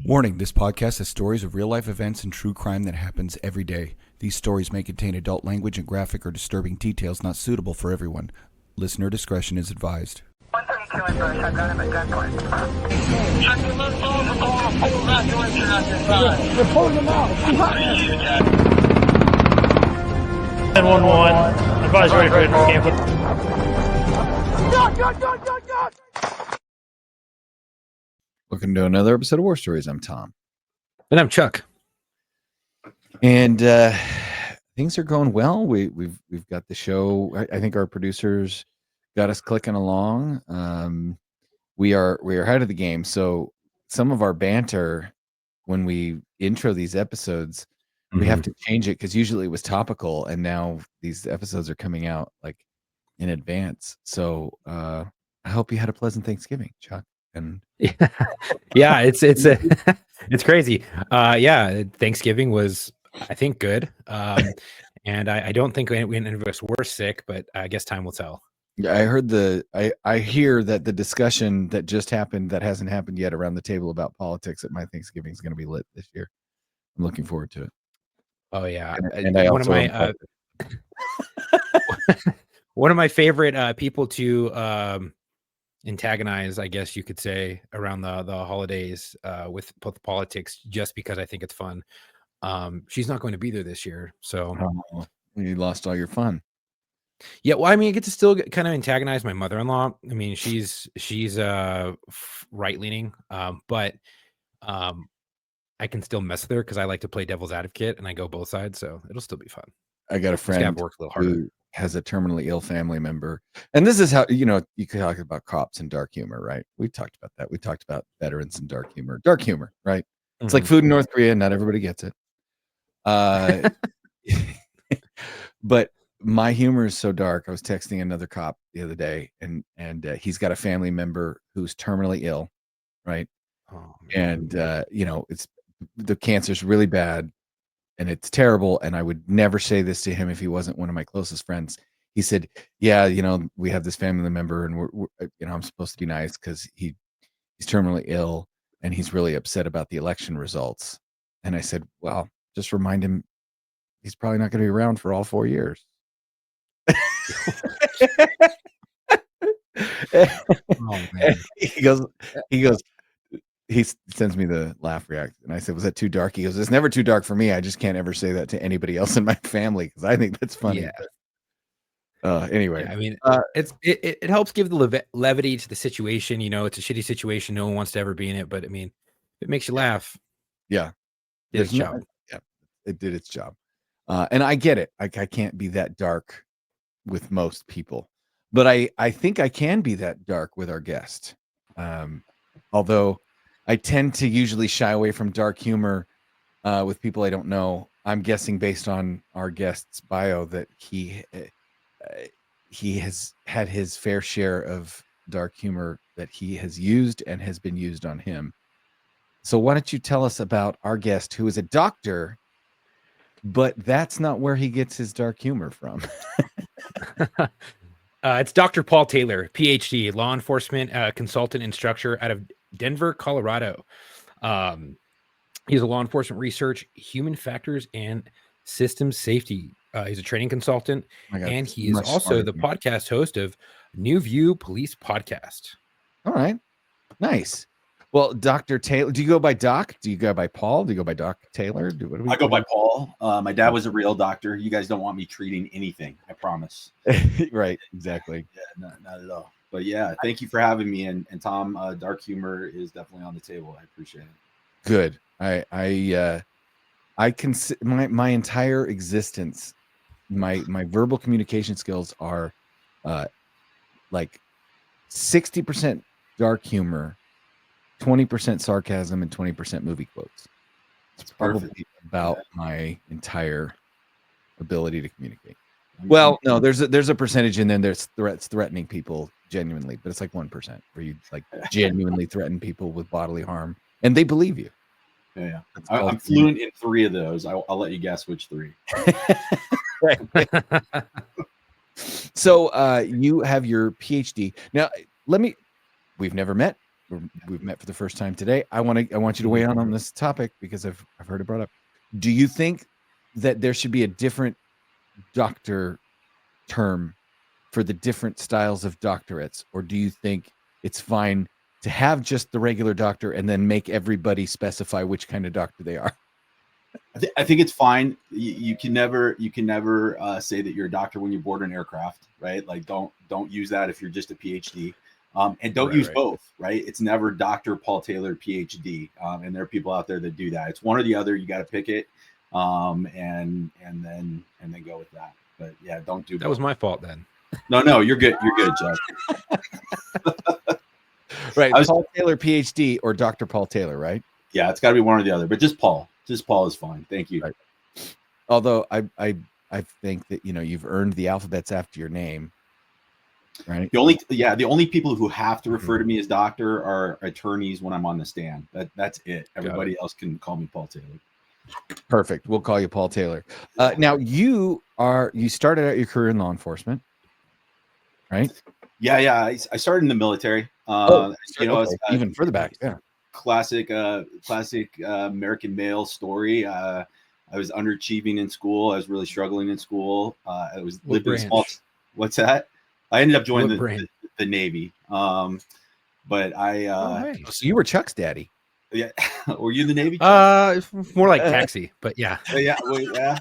Warning, this podcast has stories of real-life events and true crime that happens every day. These stories may contain adult language and graphic or disturbing details not suitable for everyone. Listener discretion is advised. 132 in Bush, I've got him at gunpoint. Check the left phone for all full evacuation on your side. They're pulling them out. 10-1-1. Advise ready for camp. God! Welcome to another episode of War Stories. I'm Tom. And I'm Chuck. And things are going well. We've got the show. I think our producers got us clicking along. We are ahead of the game. So some of our banter when we intro these episodes, we have to change it because usually it was topical, and now these episodes are coming out like in advance. So I hope you had a pleasant Thanksgiving, Chuck. And yeah, it's crazy. Thanksgiving was, I think, good. And I don't think any of us were sick, but I guess time will tell. Yeah, I hear that the discussion that just happened that hasn't happened yet around the table about politics at my Thanksgiving is going to be lit this year. I'm looking forward to it. Oh yeah, and I also one of my favorite people to antagonize, I guess you could say, around the holidays with both politics, just because I think it's fun. She's not going to be there this year, so you lost all your fun. Yeah, well, I mean, I get to still kind of antagonize my mother-in-law. I mean, she's right-leaning, but I can still mess with her because I like to play devil's advocate, and I go both sides, so it'll still be fun. I got a friend work a little harder. who has a terminally ill family member, and this is how you can talk about cops and dark humor, right? We talked about that. We talked about veterans and dark humor, right? It's like food in North Korea. Not everybody gets it. But my humor is so dark. I was texting another cop the other day, and he's got a family member who's terminally ill, right? Oh, and it's the cancer's really bad, and it's terrible. And I would never say this to him if he wasn't one of my closest friends. He said, "Yeah, we have this family member, and we're I'm supposed to be nice because he's terminally ill, and he's really upset about the election results." And I said, "Well, just remind him he's probably not going to be around for all 4 years." Oh, man. He sends me the laugh react, and I said, "Was that too dark?" He goes, "It's never too dark for me. I just can't ever say that to anybody else in my family because I think that's funny." Yeah. Anyway, yeah, I mean, it helps give the levity to the situation. It's a shitty situation. No one wants to ever be in it, but I mean, if it makes you laugh. Yeah, did its job. Yeah, it did its job. And I get it. I can't be that dark with most people, but I think I can be that dark with our guest. Although I tend to usually shy away from dark humor with people I don't know. I'm guessing based on our guest's bio that he has had his fair share of dark humor that he has used and has been used on him. So why don't you tell us about our guest, who is a doctor, but that's not where he gets his dark humor from. It's Dr. Paul Taylor, PhD, law enforcement consultant instructor out of Denver, Colorado. He's a law enforcement research, human factors, and systems safety. He's a training consultant, and he is also the podcast host of New View Police Podcast. All right. Nice. Well, Dr. Taylor, do you go by Doc? Do you go by Paul? Do you go by Doc Taylor? I go by Paul. My dad was a real doctor. You guys don't want me treating anything, I promise. Right, exactly. Yeah, not at all. But yeah, thank you for having me. And Tom, dark humor is definitely on the table. I appreciate it. Good. I can my entire existence, my verbal communication skills are like 60% dark humor, 20% sarcasm, and 20% movie quotes. It's probably about my entire ability to communicate. Well, no, there's a percentage, and then there's threatening people genuinely, but it's like 1% where you like genuinely threaten people with bodily harm, and they believe you. Yeah. I'm fluent in 3 of those. I'll let you guess which 3. So you have your PhD. Now, we've never met. we've met for the first time today. I want you to weigh in on this topic because I've heard it brought up. Do you think that there should be a different doctor term for the different styles of doctorates, or do you think it's fine to have just the regular doctor and then make everybody specify which kind of doctor they are? I think it's fine. You can never say that you're a doctor when you board an aircraft, right? Like don't use that if you're just a PhD, and don't use both, right? It's never Dr. Paul Taylor PhD, and there are people out there that do that. It's one or the other. You got to pick it, and then go with that. But yeah, don't do that. Both. Was my fault then. No, you're good. You're good, Jeff. Right, Paul Taylor PhD or Dr. Paul Taylor, right? Yeah, it's got to be one or the other, but just Paul. Just Paul is fine. Thank you. Right. Although I think that you've earned the alphabets after your name, right? The only people who have to refer to me as doctor are attorneys when I'm on the stand. That's it. Everybody else can call me Paul Taylor. Perfect. We'll call you Paul Taylor. Now you started out your career in law enforcement, right? Yeah. I started in the military. Even further back. Yeah. Classic American male story. I was underachieving in school. I was really struggling in school. I was living in small. What's that? I ended up joining the Navy. But I. So you were Chuck's daddy. Yeah. Were you the Navy? More like taxi, but yeah. Yeah.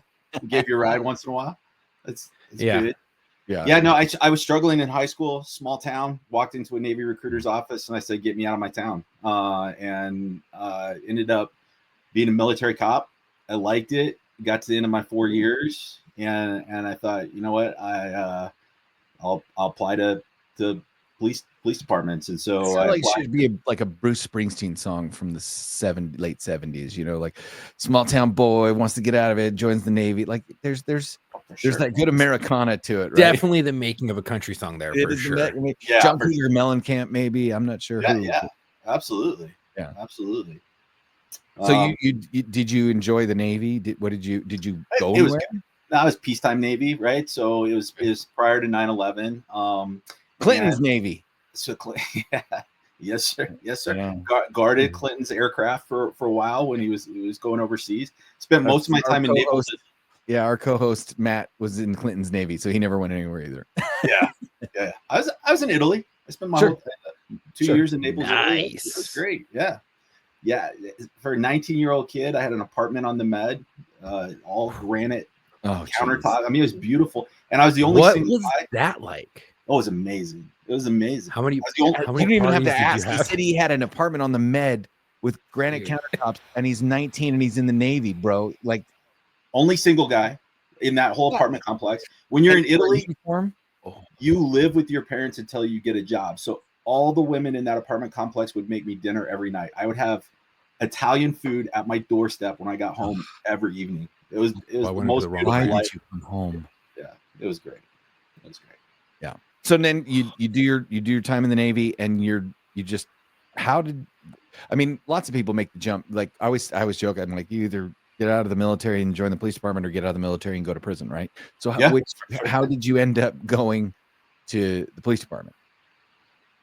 Gave you a ride once in a while. That's good. Yeah. No, I was struggling in high school, small town, walked into a Navy recruiter's office and I said, get me out of my town. And ended up being a military cop. I liked it, got to the end of my 4 years. And I thought, you know what, I'll apply to police departments. And so it should be like a Bruce Springsteen song from the late 70s, like small town boy wants to get out of it, joins the Navy. Like there's that good Americana to it, right? Definitely the making of a country song there for sure. John Peter Mellencamp, maybe. I'm not sure who. Yeah, absolutely. Yeah, absolutely. So you did you enjoy the Navy? Did you go anywhere? That was peacetime Navy, right? So it was prior to 9/11. Clinton's Navy. So yeah. Yes, sir. Yeah. Guarded Clinton's aircraft for a while when he was going overseas. Spent most of my time in naval. Yeah, our co-host Matt was in Clinton's Navy, so he never went anywhere either. Yeah. I was in Italy. I spent my whole 2 years in Naples. Nice. It was great. Yeah. For a 19-year-old kid, I had an apartment on the Med, all granite countertop. Geez. I mean, it was beautiful, and I was the only. What was that like? Oh, it was amazing. It was amazing. How many? You didn't even have to ask. He said he had an apartment on the Med with granite countertops, and he's 19 and he's in the Navy, bro. Like, only single guy in that whole apartment complex. When you're in Italy, you live with your parents until you get a job. So all the women in that apartment complex would make me dinner every night. I would have Italian food at my doorstep when I got home every evening. It was the most beautiful life. Why did you come home? Yeah, it was great. Yeah. So then you do your time in the Navy, and lots of people make the jump. Like I always joke, I'm like, you either get out of the military and join the police department, or get out of the military and go to prison, right? So how did you end up going to the police department?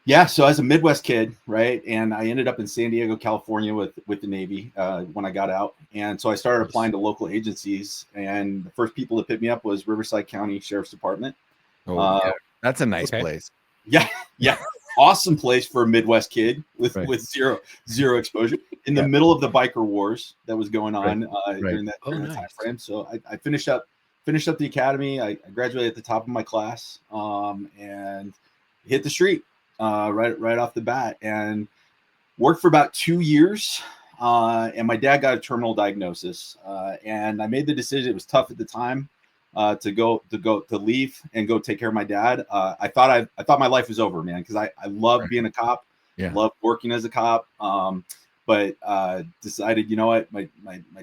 Yeah, so as a Midwest kid, right, and I ended up in San Diego, California with the Navy when I got out, and so I started applying to local agencies, and the first people that picked me up was Riverside County Sheriff's Department. That's a nice place. Yeah, awesome place for a Midwest kid with zero exposure in the middle of the biker wars that was going on during that time frame. So I finished up the academy. I graduated at the top of my class, and hit the street right off the bat, and worked for about 2 years. And my dad got a terminal diagnosis, and I made the decision. It was tough at the time. To leave and go take care of my dad. I thought my life was over, man, because I loved being a cop, loved working as a cop. But decided, you know what, my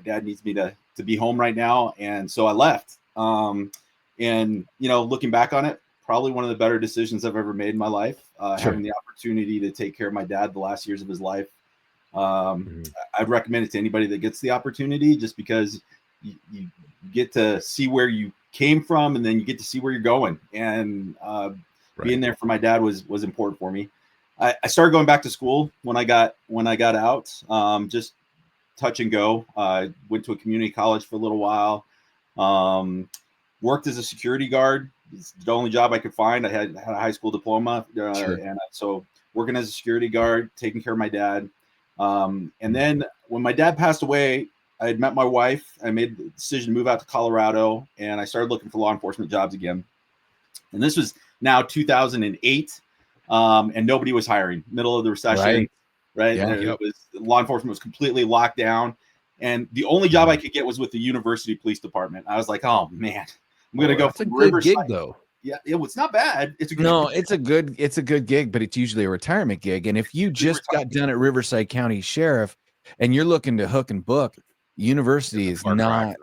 dad needs me to be home right now, and so I left. And looking back on it, probably one of the better decisions I've ever made in my life. Having the opportunity to take care of my dad the last years of his life. I'd recommend it to anybody that gets the opportunity, just because you get to see where you came from, and then you get to see where you're going. And being there for my dad was important for me. I started going back to school when I got out. Just touch and go. Went to a community college for a little while. Worked as a security guard. It's the only job I could find. I had a high school diploma, and so working as a security guard, taking care of my dad. And then when my dad passed away, I had met my wife. I made the decision to move out to Colorado, and I started looking for law enforcement jobs again. And this was now 2008, and nobody was hiring. Middle of the recession, right? Yeah. It was, law enforcement was completely locked down, and the only job I could get was with the university police department. I was like, oh man, I'm gonna go from Riverside. Gig though. Yeah, it's not bad. It's a good it's a good gig, but it's usually a retirement gig. And if you just got done at Riverside County Sheriff and you're looking to hook and book, university is not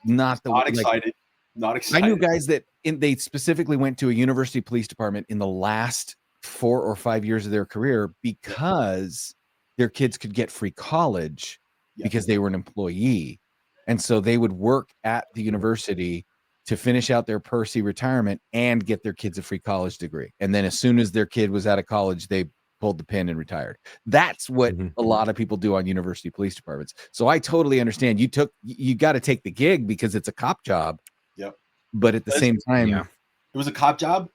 excited. Not excited. I knew guys that they specifically went to a university police department in the last 4 or 5 years of their career because their kids could get free college because they were an employee. And so they would work at the university to finish out their Percy retirement and get their kids a free college degree. And then as soon as their kid was out of college, they pulled the pin and retired. That's what a lot of people do on university police departments. So I totally understand. You got to take the gig because it's a cop job. Yep. But at the same time, it was a cop job.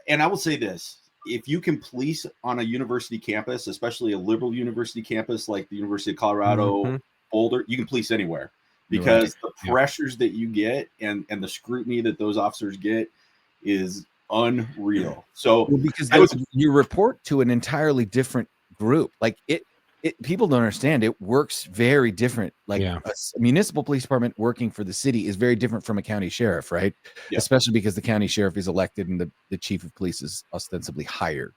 And I will say this, if you can police on a university campus, especially a liberal university campus like the University of Colorado, Boulder, you can police anywhere because the pressures that you get and the scrutiny that those officers get is unreal. So because you report to an entirely different group. Like it people don't understand, it works very different. Like a municipal police department working for the city is very different from a county sheriff, right? Especially because the county sheriff is elected and the chief of police is ostensibly hired,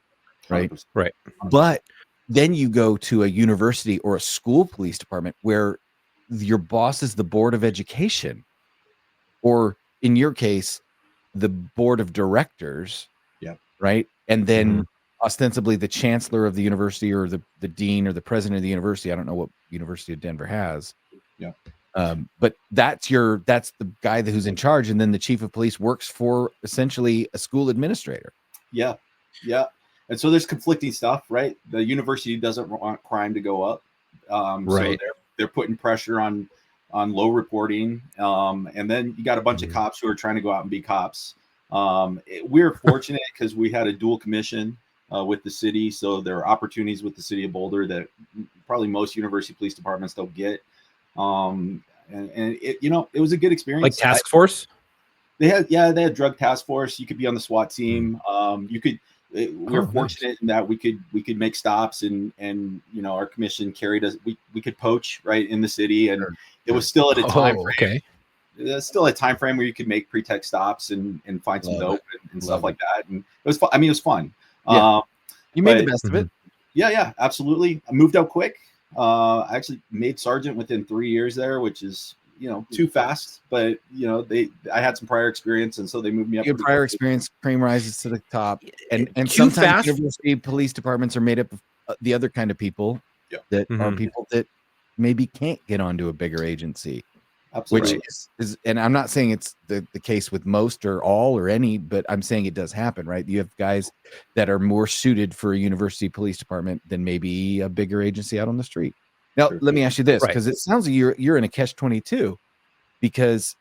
right? 100%. Right. But then you go to a university or a school police department where your boss is the board of education, or in your case, the board of directors, right? And then ostensibly the chancellor of the university or the dean or the president of the university. I don't know what University of Denver has. But that's the guy who's in charge. And then the chief of police works for essentially a school administrator. Yeah. And so there's conflicting stuff, right? The university doesn't want crime to go up. So they're putting pressure on low reporting. And then you got a bunch of cops who are trying to go out and be cops. We're fortunate because we had a dual commission with the city. So there are opportunities with the city of Boulder that probably most university police departments don't get. And it, it was a good experience. Like task force? They had drug task force. You could be on the SWAT team. We were fortunate in that we could make stops and our commission carried us. We could poach right in the city, and it was still at a time frame. There's still a time frame where you could make pretext stops and find some dope and stuff like that. And it was fun. I mean, it was fun. You made the best of it. Yeah, absolutely. I moved out quick. I actually made sergeant within 3 years there, which is too fast. But I had some prior experience, and so they moved me up. Your prior experience, cream rises to the top, and sometimes university police departments are made up of the other kind of people that are people that maybe can't get onto a bigger agency. Absolutely. Which is, and I'm not saying it's the case with most or all or any, but I'm saying it does happen, right? You have guys that are more suited for a university police department than maybe a bigger agency out on the street. Now, let me ask you this, because it sounds like you're in a catch-22, because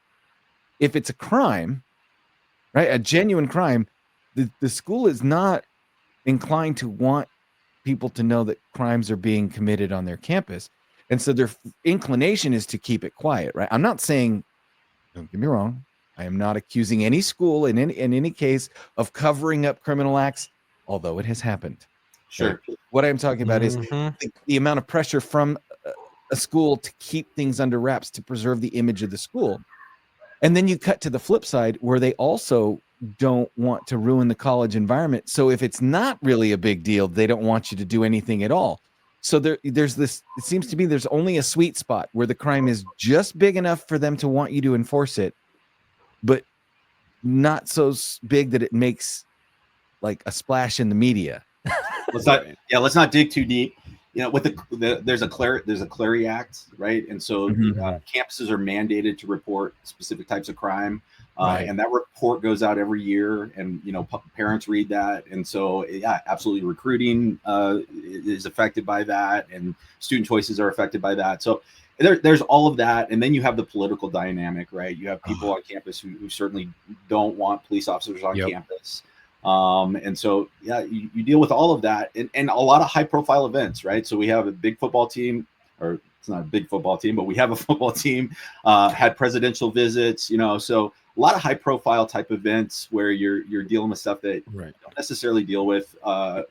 if it's a crime, right, a genuine crime, the school is not inclined to want people to know that crimes are being committed on their campus. And so their inclination is to keep it quiet, right? I'm not saying, don't get me wrong, I am not accusing any school in any case of covering up criminal acts, although it has happened. Sure. Right? What I'm talking about is the amount of pressure from a school to keep things under wraps to preserve the image of the school. And then you cut to the flip side where they also don't want to ruin the college environment. So if it's not really a big deal, they don't want you to do anything at all. So there's this, it seems to me there's only a sweet spot where the crime is just big enough for them to want you to enforce it, but not so big that it makes like a splash in the media. Let's not dig too deep. With there's a Clary Act, right? And so campuses are mandated to report specific types of crime. And that report goes out every year, and parents read that, and so yeah, absolutely, recruiting is affected by that, and student choices are affected by that. So there's all of that, and then you have the political dynamic, right? You have people on campus who certainly don't want police officers on campus. And so, yeah, you deal with all of that, and a lot of high profile events, right? So we have a big football team, or it's not a big football team, but we have a football team, had presidential visits, so a lot of high profile type events where you're dealing with stuff that you don't necessarily deal with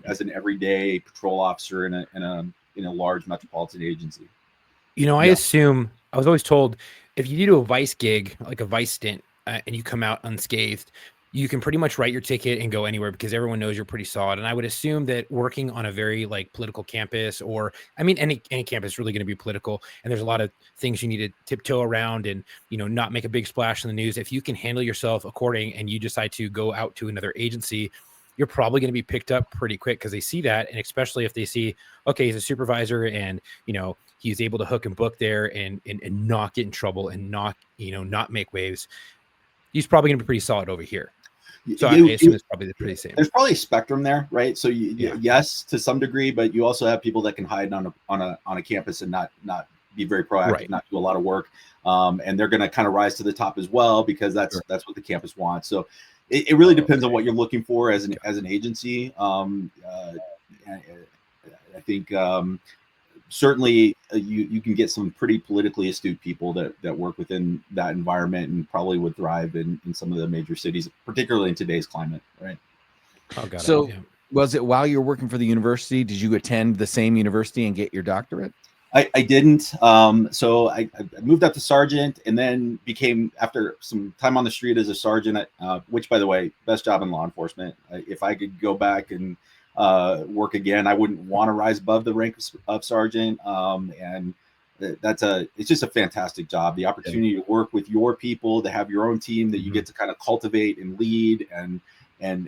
as an everyday patrol officer in a large metropolitan agency. I assume, I was always told, if you do a vice gig, like a vice stint, and you come out unscathed, you can pretty much write your ticket and go anywhere because everyone knows you're pretty solid. And I would assume that working on a very political campus, or any campus is really going to be political, and there's a lot of things you need to tiptoe around and not make a big splash in the news. If you can handle yourself according, and you decide to go out to another agency, you're probably going to be picked up pretty quick because they see that. And especially if they see, okay, he's a supervisor and he's able to hook and book there and not get in trouble and not make waves, he's probably going to be pretty solid over here. So I assume it's probably pretty same. There's probably a spectrum there, right? So yes, to some degree, but you also have people that can hide on a campus and not be very proactive, not do a lot of work, and they're going to kind of rise to the top as well because that's what the campus wants. So it really depends on what you're looking for as an agency. I think certainly you can get some pretty politically astute people that work within that environment and probably would thrive in some of the major cities, particularly in today's climate, right? So was it while you were working for the university, did you attend the same university and get your doctorate? I didn't. So I moved up to sergeant, and then became, after some time on the street as a sergeant, which, by the way, best job in law enforcement. If I could go back and work again, I wouldn't want to rise above the rank of sergeant. And it's just a fantastic job. The opportunity to work with your people, to have your own team that you get to kind of cultivate and lead and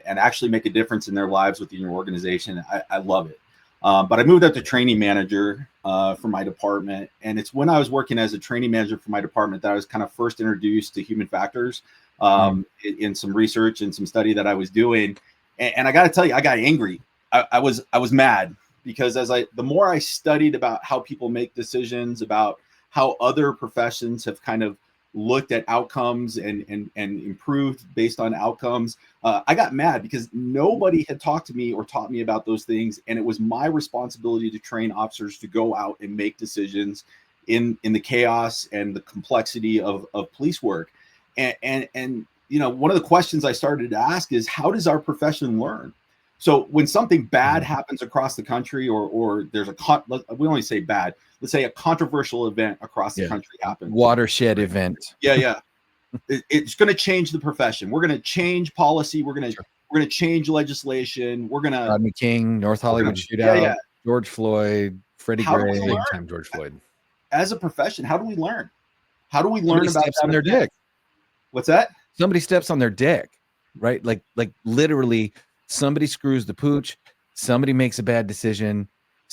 actually make a difference in their lives within your organization. I love it. But I moved up to training manager for my department. And it's when I was working as a training manager for my department that I was kind of first introduced to human factors in some research and some study that I was doing. And I got to tell you, I got angry. I was mad because the more I studied about how people make decisions, about how other professions have kind of looked at outcomes and improved based on outcomes, I got mad because nobody had talked to me or taught me about those things. And it was my responsibility to train officers to go out and make decisions in the chaos and the complexity of police work. And one of the questions I started to ask is, how does our profession learn? So when something bad happens across the country, or there's we only say bad, let's say a controversial event across the country happens. Watershed event. Yeah. It's going to change the profession. We're going to change policy. We're going to change legislation. We're going to Rodney King, North Hollywood shootout, George Floyd, Freddie Gray. Big time George Floyd. As a profession, how do we learn? How do we learn about on their dick? What's that? Somebody steps on their dick, right? Like literally, somebody screws the pooch. Somebody makes a bad decision.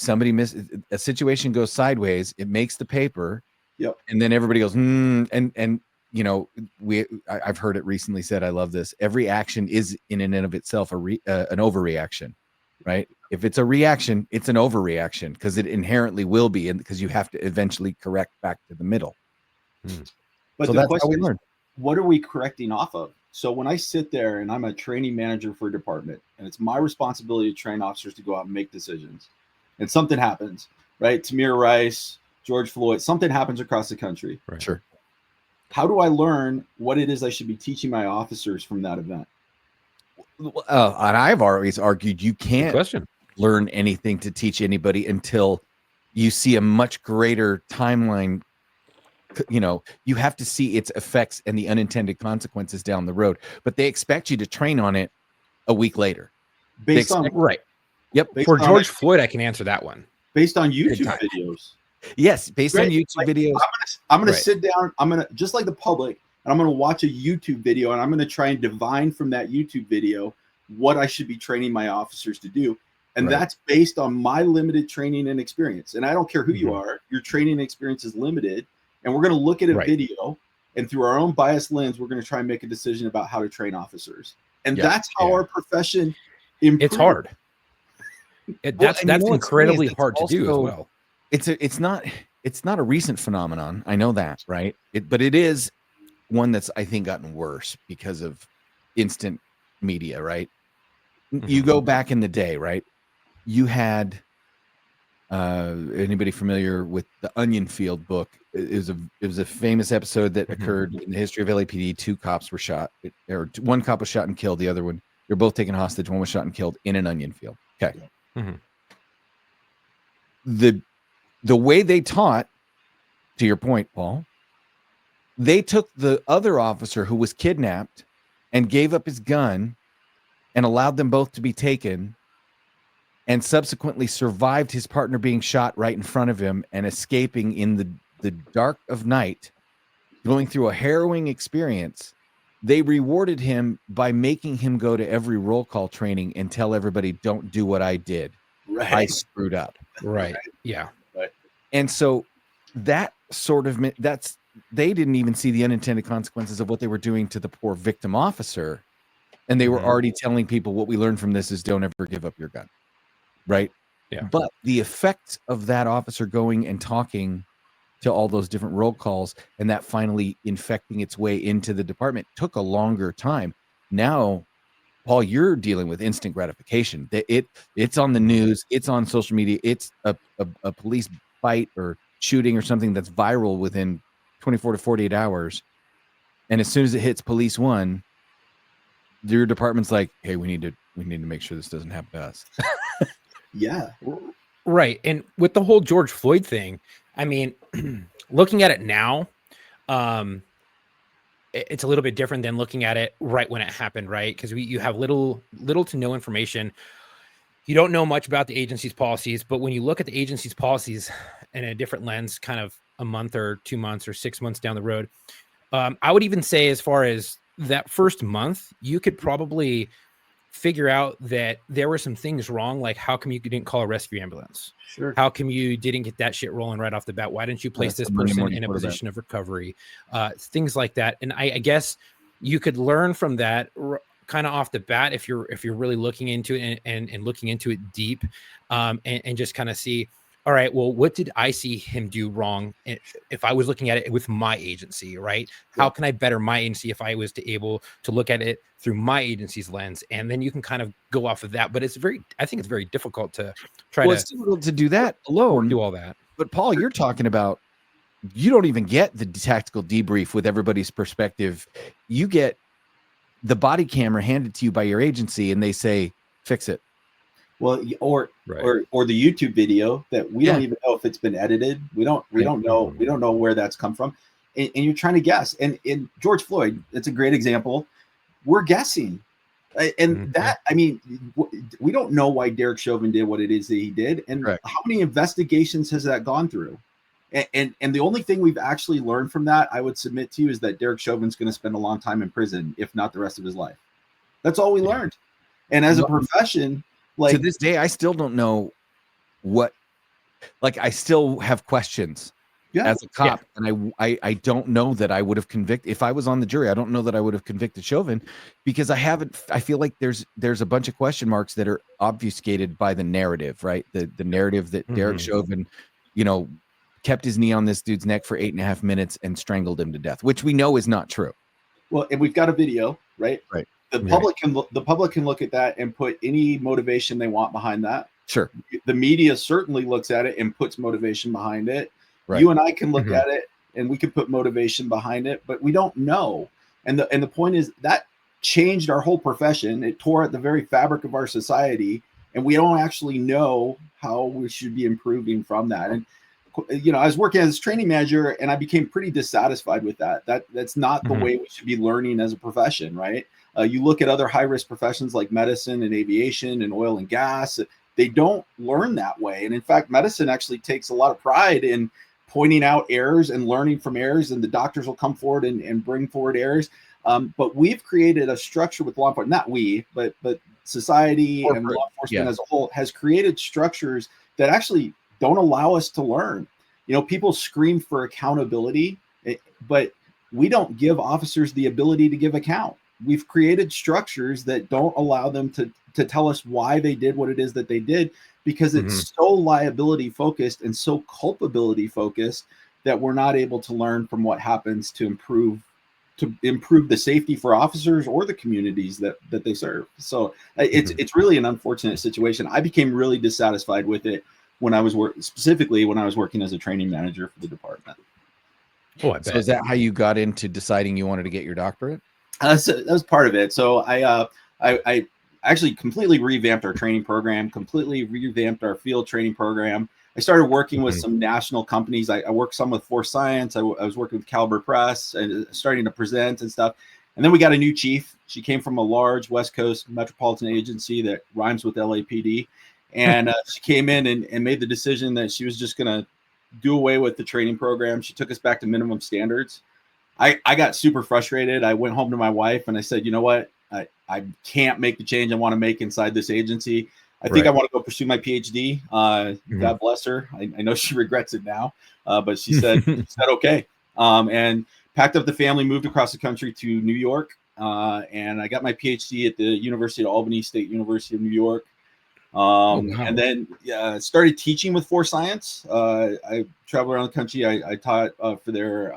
A situation goes sideways. It makes the paper. Yep. And then everybody goes, and I've heard it recently said, I love this. Every action is in and of itself an overreaction, right? If it's a reaction, it's an overreaction because it inherently will be, and because you have to eventually correct back to the middle. But so the that's question how we learn. What are we correcting off of? So when I sit there and I'm a training manager for a department, and it's my responsibility to train officers to go out and make decisions, and something happens, right? Tamir Rice, George Floyd, something happens across the country. Right. Sure. How do I learn what it is I should be teaching my officers from that event? And I've always argued you can't learn anything to teach anybody until you see a much greater timeline. You have to see its effects and the unintended consequences down the road, but they expect you to train on it a week later. Based on Yep. For George Floyd, I can answer that one. Based on YouTube videos. Yes, based on YouTube videos. I'm gonna sit down. I'm gonna, just like the public, and I'm gonna watch a YouTube video, and I'm gonna try and divine from that YouTube video what I should be training my officers to do. And that's based on my limited training and experience. And I don't care who you are, your training experience is limited. And we're going to look at a video and through our own biased lens, we're going to try and make a decision about how to train officers. And that's how our profession improves. It's hard. That's incredibly hard to do as well. It's not a recent phenomenon. I know that, right? But it is one that's, I think, gotten worse because of instant media, right? You go back in the day, right? You had anybody familiar with the Onion Field book? It was a famous episode that occurred in the history of LAPD. Two cops were shot, or one cop was shot and killed. The other one, they're both taken hostage. One was shot and killed in an onion field. Okay. The way they taught, to your point, Paul, they took the other officer who was kidnapped and gave up his gun and allowed them both to be taken, and subsequently survived his partner being shot right in front of him and escaping in the dark of night, going through a harrowing experience. They rewarded him by making him go to every roll call training and tell everybody, don't do what I did. Right. I screwed up. Right. Yeah. Right. And so that sort of, they didn't even see the unintended consequences of what they were doing to the poor victim officer. And they were already telling people, what we learned from this is don't ever give up your gun. Right. Yeah. But the effects of that officer going and talking to all those different roll calls and that finally infecting its way into the department took a longer time. Now, Paul, you're dealing with instant gratification. It's on the news, it's on social media, it's a police fight or shooting or something that's viral within 24 to 48 hours. And as soon as it hits police one, your department's like, hey, we need to make sure this doesn't happen to us. Yeah. Right. And with the whole George Floyd thing, I mean, looking at it now, it's a little bit different than looking at it right when it happened, right? Because you have little to no information. You don't know much about the agency's policies, but when you look at the agency's policies in a different lens, kind of a month or 2 months or 6 months down the road, I would even say as far as that first month, you could probably figure out that there were some things wrong. Like, how come you didn't call a rescue ambulance? Sure. How come you didn't get that shit rolling right off the bat? Why didn't you place this person in a position of recovery? Things like that. And I guess you could learn from that kind of off the bat if you're really looking into it and looking into it deep, and just kind of see, all right, well, what did I see him do wrong if I was looking at it with my agency, right? Yeah. How can I better my agency if I was able to look at it through my agency's lens? And then you can kind of go off of that. But I think it's very difficult to try it's difficult to do that alone. Do all that. But Paul, you're talking about, you don't even get the tactical debrief with everybody's perspective. You get the body camera handed to you by your agency and they say, fix it. Well, or the YouTube video that we don't even know if it's been edited. We don't know where that's come from, and you're trying to guess. And in George Floyd, it's a great example. We're guessing, and that, I mean, we don't know why Derek Chauvin did what it is that he did, and how many investigations has that gone through? And the only thing we've actually learned from that, I would submit to you, is that Derek Chauvin's going to spend a long time in prison, if not the rest of his life. That's all we learned. And as a profession, like, to this day, I still don't know what, like, I still have questions as a cop. And I don't know that I would have convicted, if I was on the jury, I don't know that I would have convicted Chauvin, because I feel like there's a bunch of question marks that are obfuscated by the narrative, right? The narrative that Derek Chauvin, kept his knee on this dude's neck for 8.5 minutes and strangled him to death, which we know is not true. Well, and we've got a video, right? Right. The public can look at that and put any motivation they want behind that. Sure. The media certainly looks at it and puts motivation behind it. Right. You and I can look at it and we can put motivation behind it, but we don't know. And the point is that changed our whole profession. It tore at the very fabric of our society, and we don't actually know how we should be improving from that. And I was working as a training manager, and I became pretty dissatisfied with that. That's not the way we should be learning as a profession, right? You look at other high-risk professions like medicine and aviation and oil and gas, they don't learn that way. And in fact, medicine actually takes a lot of pride in pointing out errors and learning from errors, and the doctors will come forward and bring forward errors. But we've created a structure with law enforcement, not we, but society and law enforcement as a whole has created structures that actually don't allow us to learn. People scream for accountability, but we don't give officers the ability to give account. We've created structures that don't allow them to tell us why they did what it is that they did, because it's so liability focused and so culpability focused that we're not able to learn from what happens to improve the safety for officers or the communities that they serve. So it's really an unfortunate situation. I became really dissatisfied with it when I was specifically when I was working as a training manager for the department. Oh, I bet. So is that how you got into deciding you wanted to get your doctorate? That was part of it. So I actually completely revamped our training program, completely revamped our field training program. I started working with some national companies. I worked some with Force Science. I was working with Caliber Press and starting to present and stuff. And then we got a new chief. She came from a large West Coast metropolitan agency that rhymes with LAPD. And she came in and made the decision that she was just going to do away with the training program. She took us back to minimum standards. I got super frustrated. I went home to my wife and I said, you know what? I can't make the change I want to make inside this agency. I think I want to go pursue my PhD. God bless her. I know she regrets it now, but she said, okay. And packed up the family, moved across the country to New York. And I got my PhD at the University of Albany, State University of New York. And then started teaching with Force Science. I traveled around the country. I taught for their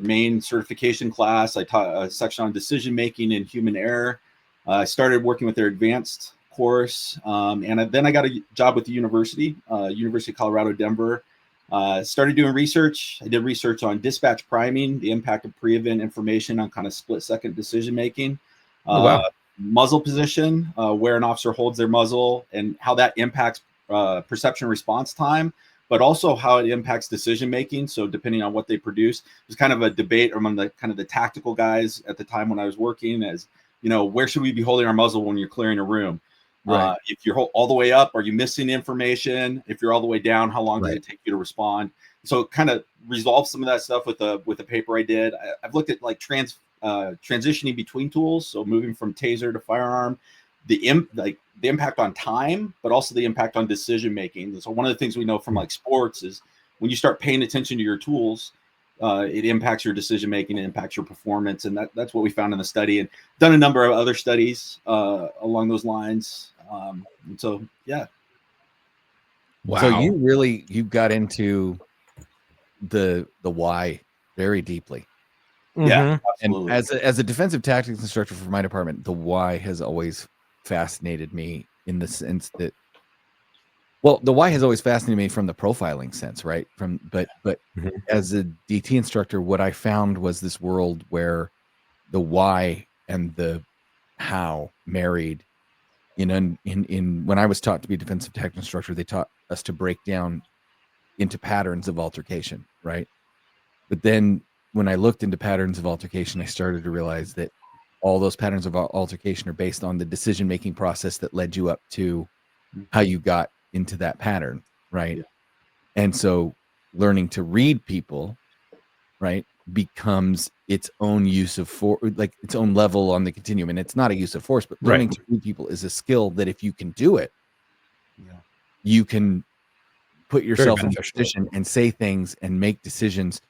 main certification class. I taught a section on decision making and human error. I started working with their advanced course, and then I got a job with the University of Colorado, Denver. Started doing research. I did research on dispatch priming, the impact of pre-event information on kind of split-second decision making. Muzzle position, where an officer holds their muzzle and how that impacts perception response time, but also how it impacts decision making. So depending on what they produce, there's kind of a debate among the tactical guys at the time when I was working, as you know, where should we be holding our muzzle when you're clearing a room? Right. If you're all the way up, are you missing information? If you're all the way down, how long does it take you to respond? So kind of resolve some of that stuff with the paper I did. I've looked at like transitioning between tools, so moving from taser to firearm, the impact on time, but also the impact on decision making. So one of the things we know from like sports is when you start paying attention to your tools, it impacts your decision making, it impacts your performance, and that's what we found in the study, and done a number of other studies along those lines. And so yeah. Wow. So you got into the why very deeply. Yeah, absolutely. And as a defensive tactics instructor for my department, the why has always fascinated me in the sense that, well, the why has always fascinated me from the profiling sense, right? But as a DT instructor, what I found was this world where the why and the how married. In when I was taught to be a defensive tactics instructor, they taught us to break down into patterns of altercation, right? But then when I looked into patterns of altercation, I started to realize that all those patterns of altercation are based on the decision-making process that led you up to how you got into that pattern, right? Yeah. And so learning to read people, right, becomes its own use of force, like its own level on the continuum. And it's not a use of force, but learning to read people is a skill that if you can do it, you can put yourself in a position and say things and make decisions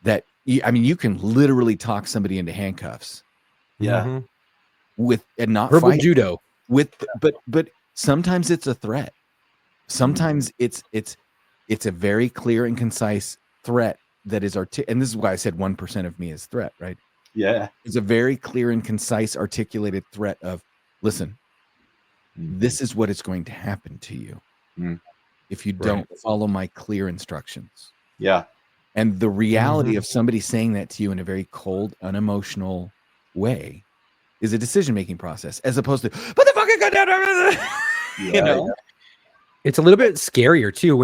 that, I mean, you can literally talk somebody into handcuffs. Yeah. With and not verbal fight judo. But sometimes it's a threat. Sometimes it's a very clear and concise threat that is and this is why I said 1% of me is threat, right? Yeah. It's a very clear and concise articulated threat of, listen, this is what is going to happen to you if you don't follow my clear instructions. Yeah. And the reality of somebody saying that to you in a very cold, unemotional way is a decision-making process, as opposed to, put the fucking gun down. You know? It's a little bit scarier too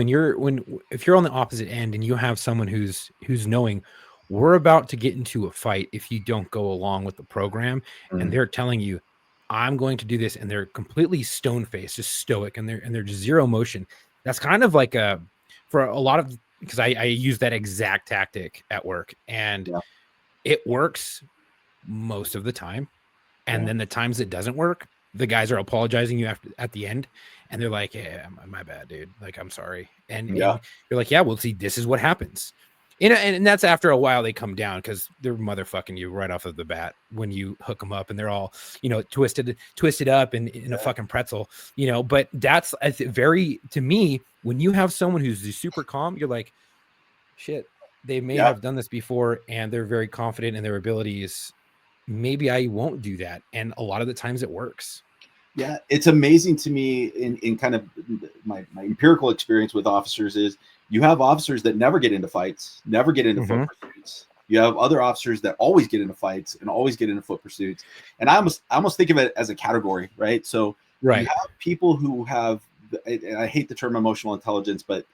if you're on the opposite end and you have someone who's knowing we're about to get into a fight if you don't go along with the program, and they're telling you, I'm going to do this, and they're completely stone-faced, just stoic, and they're just zero emotion. That's kind of like for a lot of, because I use that exact tactic at work, and it works most of the time. And then the times it doesn't work, the guys are apologizing you at the end, and they're like, "Yeah, my bad, dude. Like, I'm sorry." And you're like, "Yeah, well, see, this is what happens." And that's after a while they come down because they're motherfucking you right off of the bat when you hook them up and they're all, twisted up in a fucking pretzel, but that's very, to me, when you have someone who's super calm, you're like, shit, they may have done this before and they're very confident in their abilities. Maybe I won't do that. And a lot of the times it works. Yeah, it's amazing to me in kind of my empirical experience with officers is you have officers that never get into fights, never get into foot pursuits. You have other officers that always get into fights and always get into foot pursuits. And I almost think of it as a category, right? So you have people who have, and I hate the term emotional intelligence, but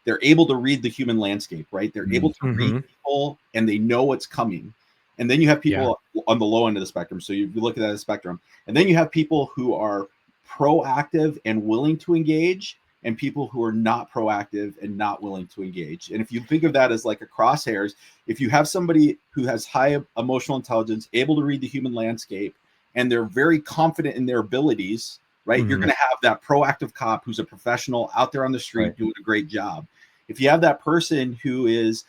they're able to read the human landscape, right? They're able to read people and they know what's coming. And then you have people on the low end of the spectrum. So you look at that as a spectrum. And then you have people who are proactive and willing to engage, and people who are not proactive and not willing to engage. And if you think of that as like a crosshairs, if you have somebody who has high emotional intelligence, able to read the human landscape, and they're very confident in their abilities, right? You're going to have that proactive cop who's a professional out there on the street doing a great job. If you have that person who is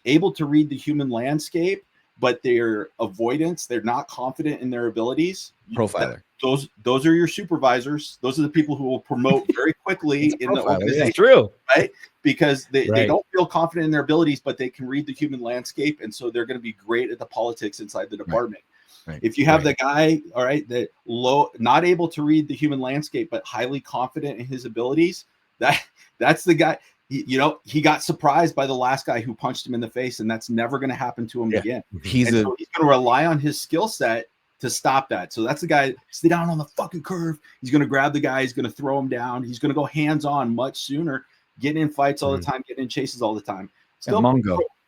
able to read the human landscape, but they're avoidance, they're not confident in their abilities. Profiler. Those are your supervisors. Those are the people who will promote very quickly in the organization. That's true. Right? Because they don't feel confident in their abilities, but they can read the human landscape. And so they're going to be great at the politics inside the department. Right. If you have the guy, all right, that not able to read the human landscape, but highly confident in his abilities, that's the guy. He got surprised by the last guy who punched him in the face, and that's never going to happen to him again. He's going to rely on his skill set to stop that. So that's the guy, stay down on the fucking curve. He's going to grab the guy. He's going to throw him down. He's going to go hands-on much sooner, getting in fights all the time, getting in chases all the time. Still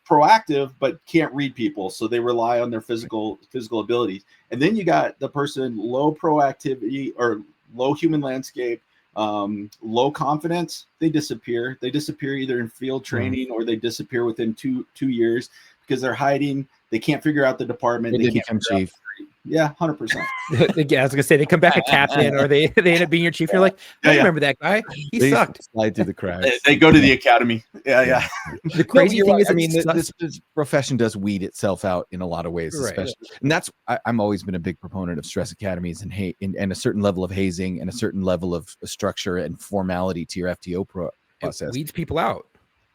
proactive, but can't read people. So they rely on their physical abilities. And then you got the person low proactivity or low human landscape, low confidence. They disappear either in field training or they disappear within two years because they're hiding. They can't figure out the department. They become chief. Yeah, 100%. Yeah, I was gonna say they come back a captain or they end up being your chief. You're like, I remember that guy. He sucked. Slide through the cracks. They go to the academy. Yeah. The crazy thing is, I mean, this profession does weed itself out in a lot of ways, especially. And that's I'm always been a big proponent of stress academies and and a certain level of hazing and a certain level of structure and formality to your FTO process. It weeds people out.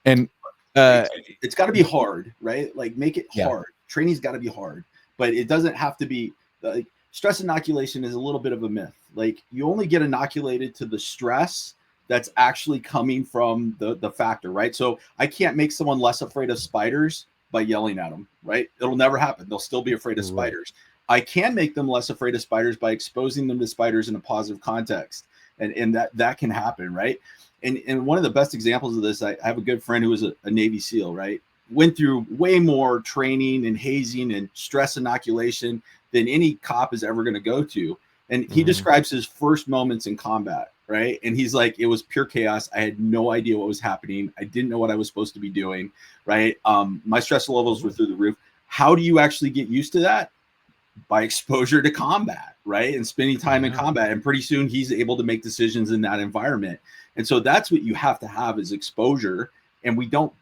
And it's got to be hard, right? Like make it hard. Training's got to be hard. But it doesn't have to be like stress inoculation is a little bit of a myth. Like you only get inoculated to the stress that's actually coming from the factor, right? So I can't make someone less afraid of spiders by yelling at them, right? It'll never happen. They'll still be afraid of spiders. I can make them less afraid of spiders by exposing them to spiders in a positive context. And that can happen, right? And one of the best examples of this, I have a good friend who was a Navy SEAL, right? Went through way more training and hazing and stress inoculation than any cop is ever going to go to. And he describes his first moments in combat, right? And he's like, it was pure chaos. I had no idea what was happening. I didn't know what I was supposed to be doing, right? My stress levels were through the roof. How do you actually get used to that? By exposure to combat, right? And spending time in combat. And pretty soon he's able to make decisions in that environment. And so that's what you have to have is exposure. And we don't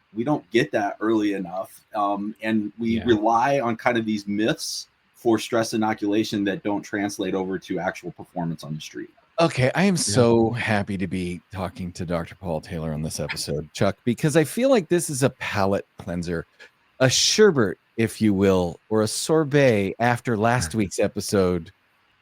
get that early enough. And we rely on kind of these myths for stress inoculation that don't translate over to actual performance on the street. Okay, I am so happy to be talking to Dr. Paul Taylor on this episode, Chuck, because I feel like this is a palate cleanser, a sherbet, if you will, or a sorbet after last week's episode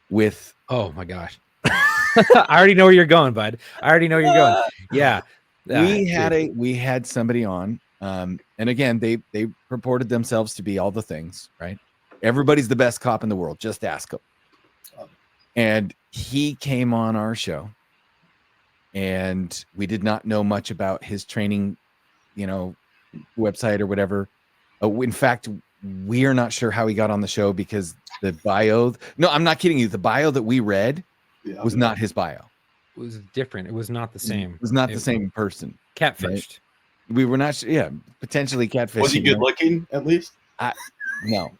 with... Oh my gosh. I already know where you're going, bud. I already know where you're going. Yeah. We had somebody on, and again, they purported themselves to be all the things, right? Everybody's the best cop in the world. Just ask them. And he came on our show, and we did not know much about his training, website or whatever. In fact, we are not sure how he got on the show because the bio. No, I'm not kidding you. The bio that we read was not his bio. It was different. It was not the same. It was not the same person. Catfished. Right? We were not sure. Yeah, potentially catfished. Was he good looking at least? No,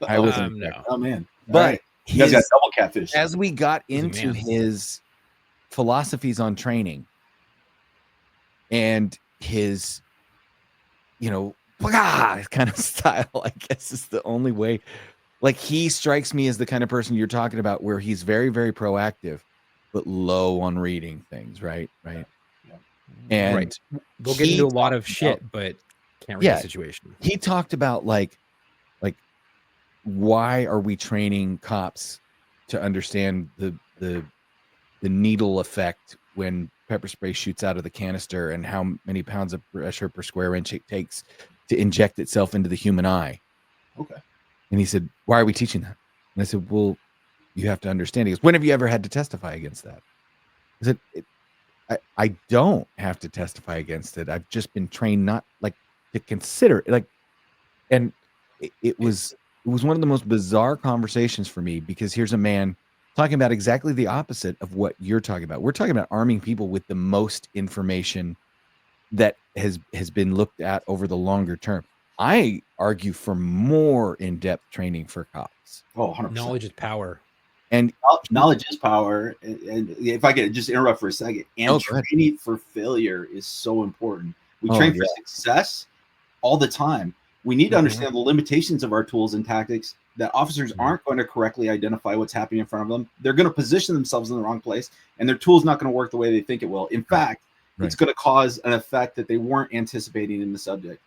I wasn't. No. Oh man, but you guys got double catfish. As we got into his philosophies on training and his, kind of style, I guess, is the only way. Like, he strikes me as the kind of person you're talking about, where he's very, very proactive, but low on reading things, right? Right. And right. They'll get into a lot of shit, but can't read the situation. He talked about like why are we training cops to understand the needle effect when pepper spray shoots out of the canister, and how many pounds of pressure per square inch it takes to inject itself into the human eye. Okay. And he said, why are we teaching that? And I said, well, you have to understand. He goes, when have you ever had to testify against that? I said, I don't have to testify against it. I've just been trained not like to consider it. Like, and it was one of the most bizarre conversations for me, because here's a man talking about exactly the opposite of what you're talking about. We're talking about arming people with the most information that has been looked at over the longer term. I argue for more in-depth training for cops. Oh, 100%. Knowledge is power. And knowledge is power. And if I could just interrupt for a second, and training for failure is so important. We train for success all the time. We need to understand the limitations of our tools and tactics, that officers aren't going to correctly identify what's happening in front of them. They're going to position themselves in the wrong place, and their tool's not going to work the way they think it will. In fact, it's going to cause an effect that they weren't anticipating in the subject.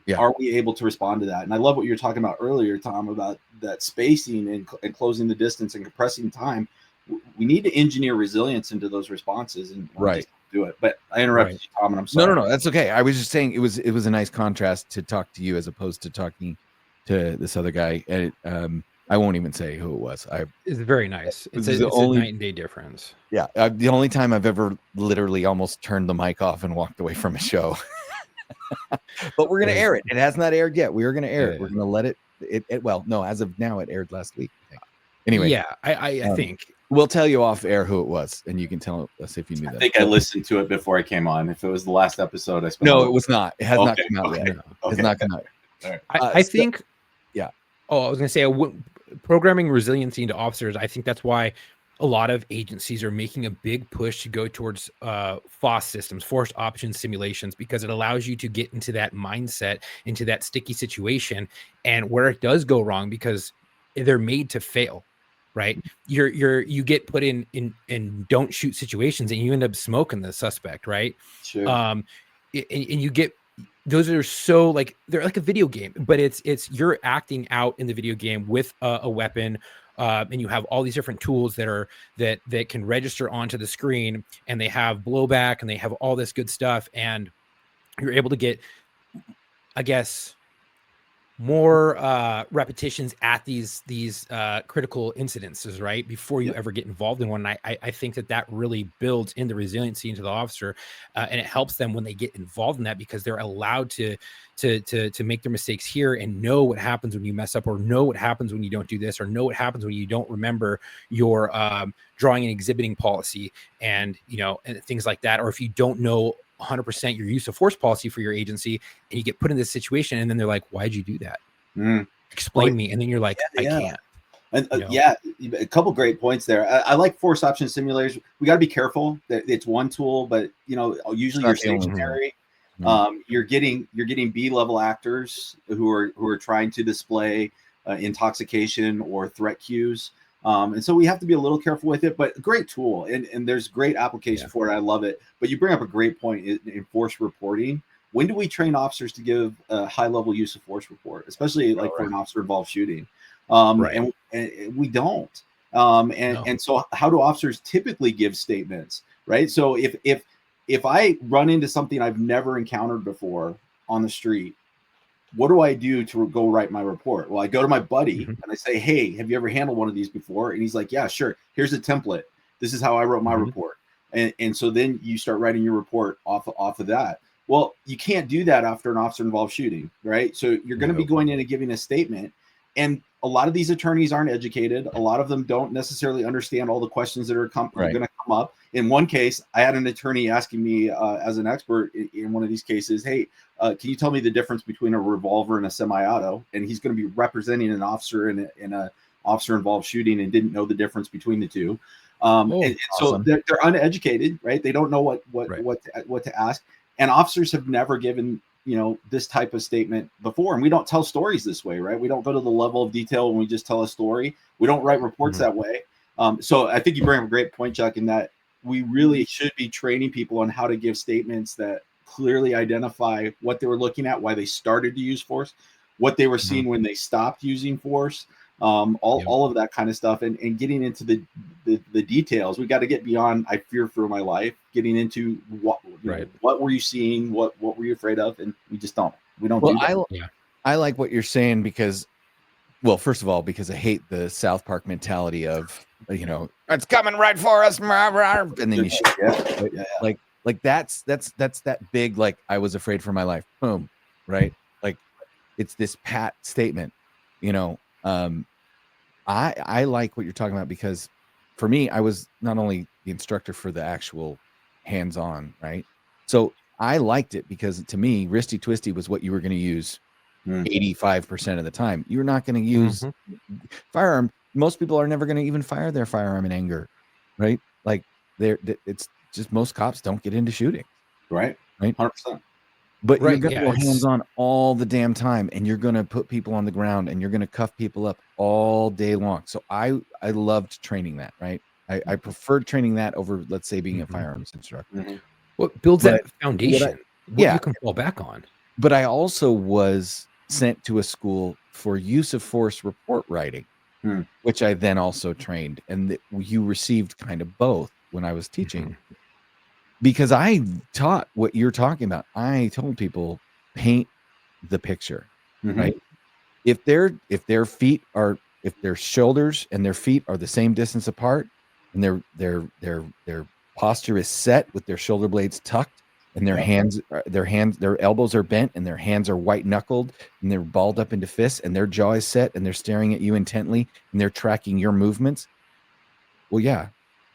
Yeah. Are we able to respond to that? And I love what you were talking about earlier, Tom, about that spacing and closing the distance and compressing time. We need to engineer resilience into those responses and do it. But I interrupted you, Tom, and I'm sorry. No, that's okay. I was just saying it was a nice contrast to talk to you as opposed to talking to this other guy. And I won't even say who it was. It's very nice. It's a night and day difference. Yeah, the only time I've ever literally almost turned the mic off and walked away from a show. But we're gonna air it. It has not aired yet. We are gonna air it. We're gonna let it. Well, no, as of now, it aired last week, I think. Anyway, yeah, I think we'll tell you off air who it was, and you can tell us if you knew that. I think I listened to it before I came on. If it was the last episode, I spent. No, it was not. It has not come out yet. It's not come out. Right. I think. Yeah. Oh, I was gonna say programming resiliency into officers. I think that's why a lot of agencies are making a big push to go towards FOSS systems, forced option simulations, because it allows you to get into that mindset, into that sticky situation, and where it does go wrong, because they're made to fail, right? You get put in don't shoot situations, and you end up smoking the suspect, right? Sure. And you get, those are so like, they're like a video game, but it's you're acting out in the video game with a weapon. And you have all these different tools that can register onto the screen, and they have blowback, and they have all this good stuff, and you're able to get, I guess, more repetitions at these critical incidences, right, before you ever get involved in one. And I think that really builds in the resiliency into the officer, and it helps them when they get involved in that, because they're allowed to make their mistakes here and know what happens when you mess up, or know what happens when you don't do this, or know what happens when you don't remember your drawing and exhibiting policy, and and things like that. Or if you don't know 100% your use of force policy for your agency, and you get put in this situation, and then they're like, why'd you do that? Explain me. And then you're like, I can't. And a couple great points there. I like force option simulators. We got to be careful that it's one tool, but usually you're stationary. You're getting B-level actors who are trying to display intoxication or threat cues. And so we have to be a little careful with it, but great tool. And there's great application for it. I love it. But you bring up a great point in force reporting. When do we train officers to give a high level use of force report, especially for an officer involved shooting? And we don't. And so how do officers typically give statements, right? So if I run into something I've never encountered before on the street, what do I do to go write my report? Well, I go to my buddy and I say, hey, have you ever handled one of these before? And he's like, yeah, sure. Here's a template. This is how I wrote my report. And so then you start writing your report off of that. Well, you can't do that after an officer involved shooting, right? So you're going to be going in and giving a statement. And a lot of these attorneys aren't educated. A lot of them don't necessarily understand all the questions that are going to come up. In one case, I had an attorney asking me as an expert in one of these cases, hey, can you tell me the difference between a revolver and a semi-auto? And he's going to be representing an officer in a officer involved shooting and didn't know the difference between the two. And so they're uneducated, right? They don't know what to ask. And officers have never given this type of statement before, and we don't tell stories this way, right? We don't go to the level of detail when we just tell a story. We don't write reports that way. So I think you bring up a great point, Chuck, in that we really should be training people on how to give statements that clearly identify what they were looking at, why they started to use force, what they were seeing when they stopped using force, all of that kind of stuff, and getting into the details. We got to get beyond "I fear for my life," getting into what were you seeing, what were you afraid of, and we just don't. We don't do that. I like what you're saying because, well, first of all, because I hate the South Park mentality of it's coming right for us, and then you shoot. Like that's that big, like, I was afraid for my life. Boom, right? Like it's this pat statement, I like what you're talking about because for me, I was not only the instructor for the actual hands-on, right? So I liked it because to me, wristy twisty was what you were going to use 85% of the time. You're not going to use firearm. Most people are never going to even fire their firearm in anger, right? Like it's just most cops don't get into shooting. Right. 100%. But you're going to go hands-on all the damn time, and you're going to put people on the ground, and you're going to cuff people up all day long. So I loved training that, right? I preferred training that over, let's say, being a firearms instructor. Well, it builds that foundation. What you can fall back on. But I also was sent to a school for use of force report writing, which I then also trained. And you received kind of both when I was teaching. Because I taught what you're talking about. I told people, paint the picture, right? If their shoulders and their feet are the same distance apart, and their posture is set with their shoulder blades tucked, and their elbows are bent, and their hands are white knuckled, and they're balled up into fists, and their jaw is set, and they're staring at you intently, and they're tracking your movements. Well, yeah,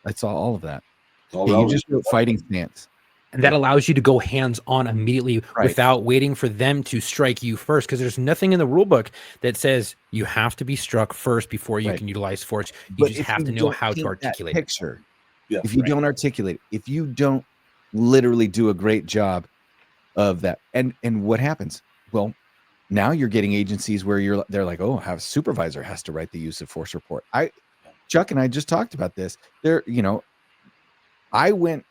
I saw all of that. You just wrote fighting stance. And that allows you to go hands-on immediately without waiting for them to strike you first, because there's nothing in the rule book that says you have to be struck first before you can utilize force. You just have to know how to articulate picture. If you don't articulate it, if you don't literally do a great job of that, and what happens? Well, now you're getting agencies where they're like, oh, have a supervisor has to write the use of force report. Chuck and I just talked about this. I went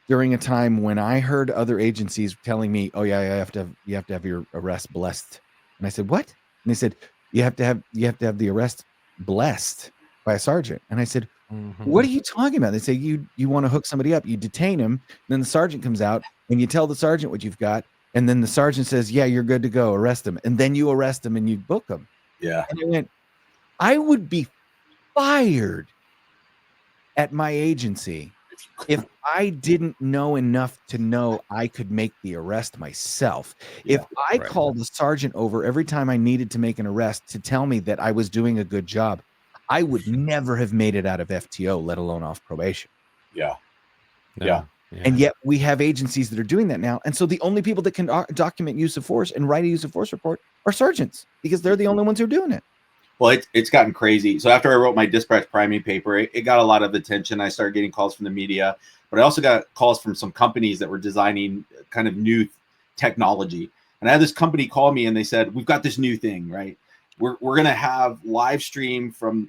during a time when I heard other agencies telling me, "Oh yeah, you have to have your arrest blessed," and I said, "What?" And they said, "You have to have the arrest blessed by a sergeant." And I said, "What are you talking about?" They say, "You want to hook somebody up, you detain him, then the sergeant comes out and you tell the sergeant what you've got, and then the sergeant says, 'Yeah, you're good to go. Arrest him,' and then you arrest him and you book him." Yeah. And I went, I would be fired at my agency if I didn't know enough to know I could make the arrest myself. If I called the sergeant over every time I needed to make an arrest to tell me that I was doing a good job, I would never have made it out of FTO, let alone off probation. Yeah. And yet we have agencies that are doing that now. And so the only people that can document use of force and write a use of force report are sergeants, because they're the only ones who are doing it. Well, it's gotten crazy. So after I wrote my dispatch priming paper, it got a lot of attention. I started getting calls from the media, but I also got calls from some companies that were designing kind of new technology. And I had this company call me and they said, "We've got this new thing, right? We're going to have live stream from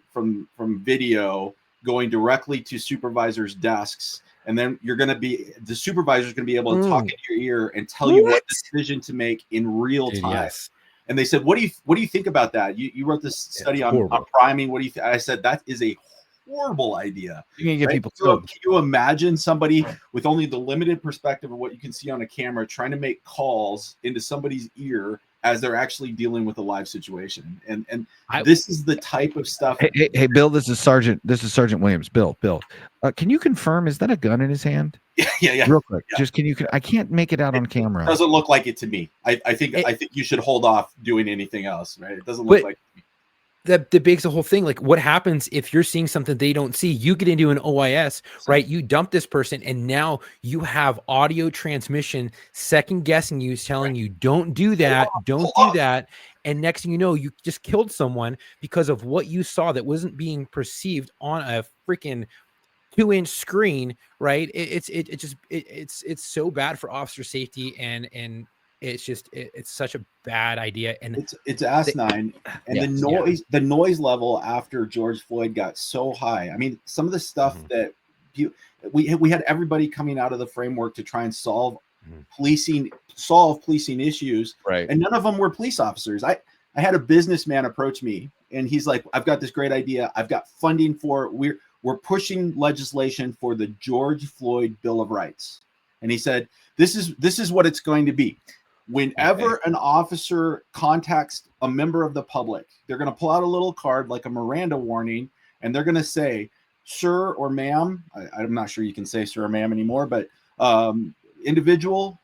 video going directly to supervisors' desks. And then the supervisor's going to be able to talk in your ear and tell you what decision to make in real time." Yes. And they said, what do you think about that? You wrote this study on priming. What do you think? I said, that is a horrible idea. You can get people killed. Can you imagine somebody with only the limited perspective of what you can see on a camera trying to make calls into somebody's ear as they're actually dealing with a live situation? And this is the type of stuff. Hey, Bill, this is Sergeant Williams. Bill, can you confirm, is that a gun in his hand? Yeah. Real quick, just I can't make it out on camera. It doesn't look like it to me. I think you should hold off doing anything else, right? It doesn't look like that begs the whole thing. Like, what happens if you're seeing something they don't see? You get into an OIS, right? You dump this person, and now you have audio transmission second guessing you, telling you, "Don't do that, don't do that." And next thing you know, you just killed someone because of what you saw that wasn't being perceived on a freaking 2-inch screen, right? It's so bad for officer safety, and it's just it's such a bad idea, and it's asinine. And the noise level after George Floyd got so high. I mean, some of the stuff that we had everybody coming out of the framework to try and solve policing issues, right? And none of them were police officers. I had a businessman approach me, and he's like, "I've got this great idea. I've got funding for it. We're pushing legislation for the George Floyd Bill of Rights." And he said, "This is what it's going to be. Whenever an officer contacts a member of the public, they're going to pull out a little card like a Miranda warning, and they're going to say, 'Sir or ma'am,' I'm not sure you can say sir or ma'am anymore, but individual,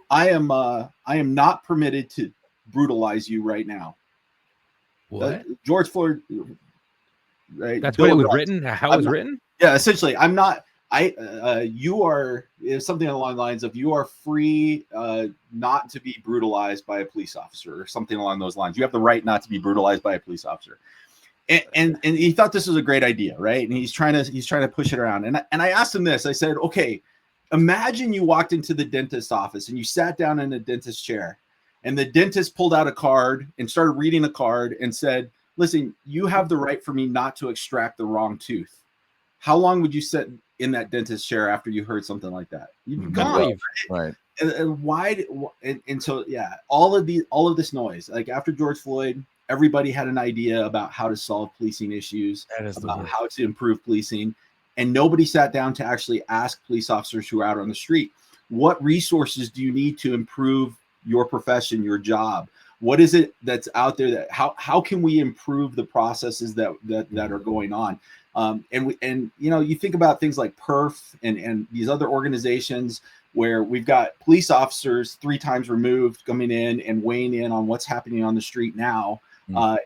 I am not permitted to brutalize you right now." What? George Floyd, right? That's what it was written. How it was written? Yeah, essentially, I'm not. You are something along the lines of, you are free not to be brutalized by a police officer, or something along those lines. You have the right not to be brutalized by a police officer. And he thought this was a great idea, right? And he's trying to push it around. And I asked him this. I said, okay, imagine you walked into the dentist's office and you sat down in a dentist's chair, and the dentist pulled out a card and started reading a card and said, "Listen, you have the right for me not to extract the wrong tooth." How long would you sit in that dentist chair after you heard something like that? You'd be gone, right? And why? And so, yeah, all of this noise, like after George Floyd, everybody had an idea about how to solve policing issues, about how to improve policing, and nobody sat down to actually ask police officers who are out on the street, what resources do you need to improve your profession, your job? What is it that's out there that how can we improve the processes that are going on? And you think about things like PERF and these other organizations where we've got police officers 3 times removed coming in and weighing in on what's happening on the street now.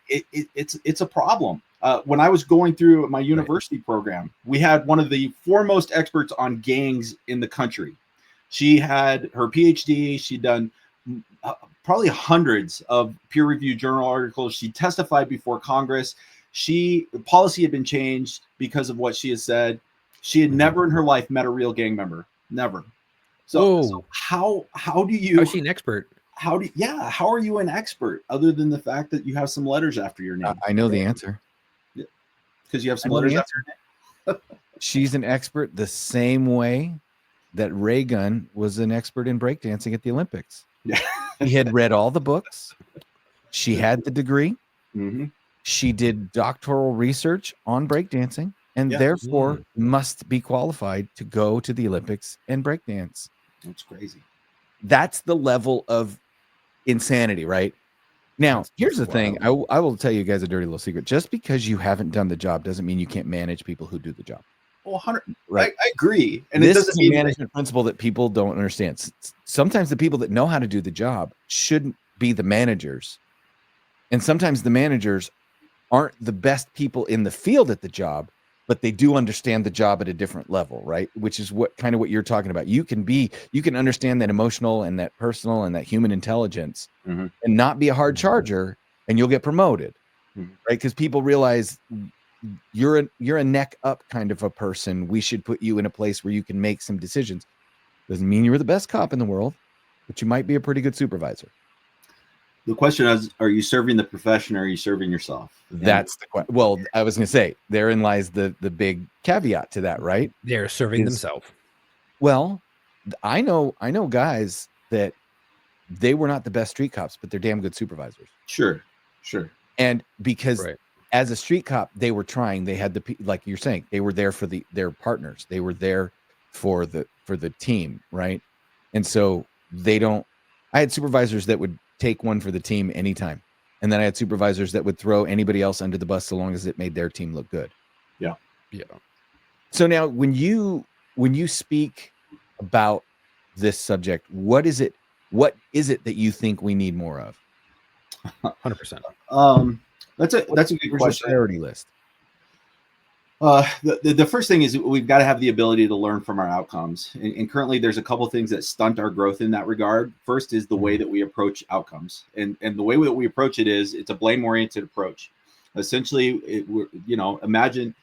It's a problem. When I was going through my university program, we had one of the foremost experts on gangs in the country. She had her PhD. She'd done probably hundreds of peer-reviewed journal articles. She testified before Congress. The policy had been changed because of what she has said. She had never in her life met a real gang member. Never. So how do you? How's she an expert? How are you an expert other than the fact that you have some letters after your name? I know the answer. Because you have some letters after your name. She's an expert the same way that Ray Gunn was an expert in breakdancing at the Olympics. Yeah. He had read all the books. She had the degree. Mm-hmm. She did doctoral research on breakdancing, and therefore must be qualified to go to the Olympics and breakdance. That's crazy. That's the level of insanity, right? Now, here's the thing. I will tell you guys a dirty little secret. Just because you haven't done the job doesn't mean you can't manage people who do the job. Well, 100. Right. I agree. And this it doesn't is a management principle that people don't understand. Sometimes the people that know how to do the job shouldn't be the managers. And sometimes the managers aren't the best people in the field at the job, but they do understand the job at a different level, right? Which is what you're talking about. You can understand that emotional and that personal and that human intelligence and not be a hard charger, and you'll get promoted, right? Because people realize you're a neck up kind of a person. We should put you in a place where you can make some decisions. Doesn't mean you're the best cop in the world, but you might be a pretty good supervisor. The question is, are you serving the profession or are you serving yourself? That's the question. Well, I was going to say, therein lies the big caveat to that, right? They're serving themselves. Well, I know guys that they were not the best street cops, but they're damn good supervisors. Sure. And because as a street cop, they were trying. They had like you're saying, they were there for their partners. They were there for the team, right? And so I had supervisors that would take one for the team anytime. And then I had supervisors that would throw anybody else under the bus so long as it made their team look good. Yeah. So now when you speak about this subject, what is it that you think we need more of? 100%. That's a good question. Priority list. The first thing is we've got to have the ability to learn from our outcomes. And currently there's a couple of things that stunt our growth in that regard. First is the way that we approach outcomes. And the way that we approach it is it's a blame-oriented approach. Essentially, imagine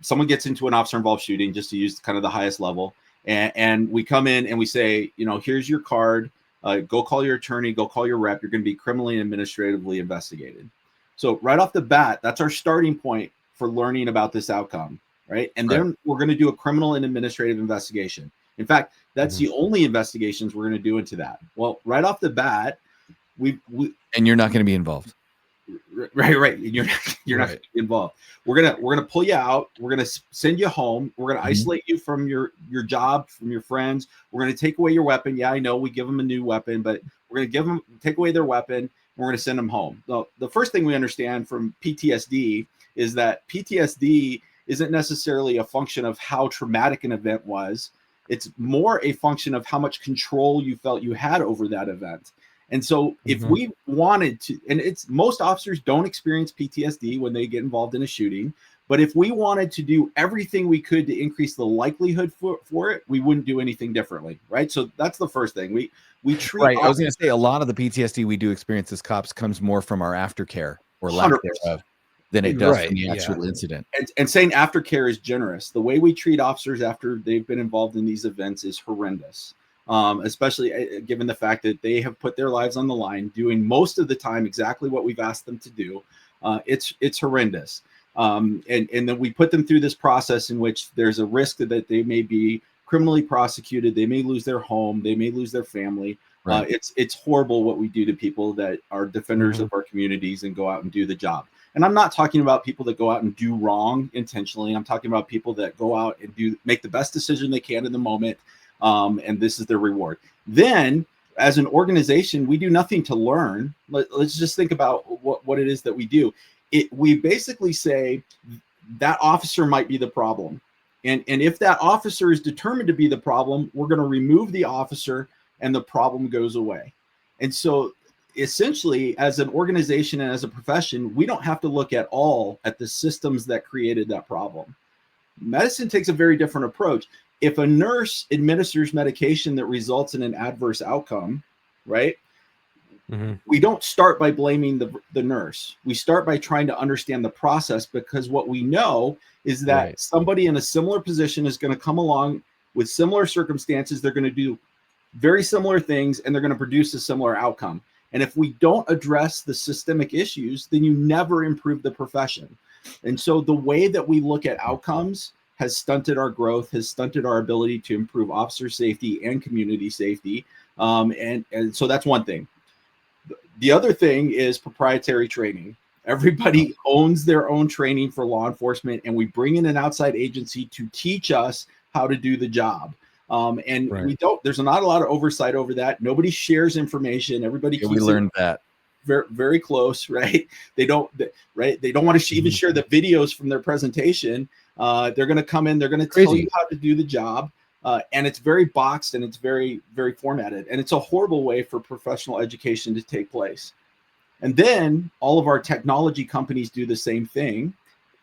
someone gets into an officer-involved shooting, just to use kind of the highest level. And we come in and we say, here's your card. Go call your attorney, go call your rep. You're going to be criminally and administratively investigated. So right off the bat, that's our starting point for learning about this outcome, right? And then we're going to do a criminal and administrative investigation. In fact, that's the only investigations we're going to do into that. Well, right off the bat, and you're not going to be involved. Right. You're not going to be involved. We're gonna pull you out. We're gonna send you home. We're gonna isolate you from your job, from your friends. We're gonna take away your weapon. Yeah, I know we give them a new weapon, but we're gonna take away their weapon. And we're gonna send them home. The first thing we understand from PTSD is that PTSD isn't necessarily a function of how traumatic an event was. It's more a function of how much control you felt you had over that event. And so if we wanted to, and it's most officers don't experience PTSD when they get involved in a shooting, but if we wanted to do everything we could to increase the likelihood for it, we wouldn't do anything differently, right? So that's the first thing. We treat I was going to say a lot of the PTSD we do experience as cops comes more from our aftercare or lack thereof than it does from the actual incident. And saying aftercare is generous. The way we treat officers after they've been involved in these events is horrendous. Especially given the fact that they have put their lives on the line, doing most of the time exactly what we've asked them to do. It's horrendous. And then we put them through this process in which there's a risk that they may be criminally prosecuted, they may lose their home, they may lose their family. It's horrible what we do to people that are defenders of our communities and go out and do the job. And I'm not talking about people that go out and do wrong intentionally. I'm talking about people that go out and make the best decision they can in the moment. And this is their reward. Then, as an organization, we do nothing to learn. Let's just think about what it is that we do. We basically say that officer might be the problem. And if that officer is determined to be the problem, we're going to remove the officer and the problem goes away. And so essentially, as an organization and as a profession, we don't have to look at the systems that created that problem. Medicine takes a very different approach. If a nurse administers medication that results in an adverse outcome, right? We don't start by blaming the nurse. We start by trying to understand the process, because what we know is that somebody in a similar position is going to come along with similar circumstances. They're going to do very similar things and they're going to produce a similar outcome. And if we don't address the systemic issues, then you never improve the profession. And so the way that we look at outcomes has stunted our growth, has stunted our ability to improve officer safety and community safety. And so that's one thing. The other thing is proprietary training. Everybody owns their own training for law enforcement, and we bring in an outside agency to teach us how to do the job. We don't, there's not a lot of oversight over that. Nobody shares information. Everybody keeps we learned that very, very close, right? They don't want to even share the videos from their presentation. They're going to come in, they're going to tell you how to do the job. And it's very boxed and it's very, very formatted. And it's a horrible way for professional education to take place. And then all of our technology companies do the same thing.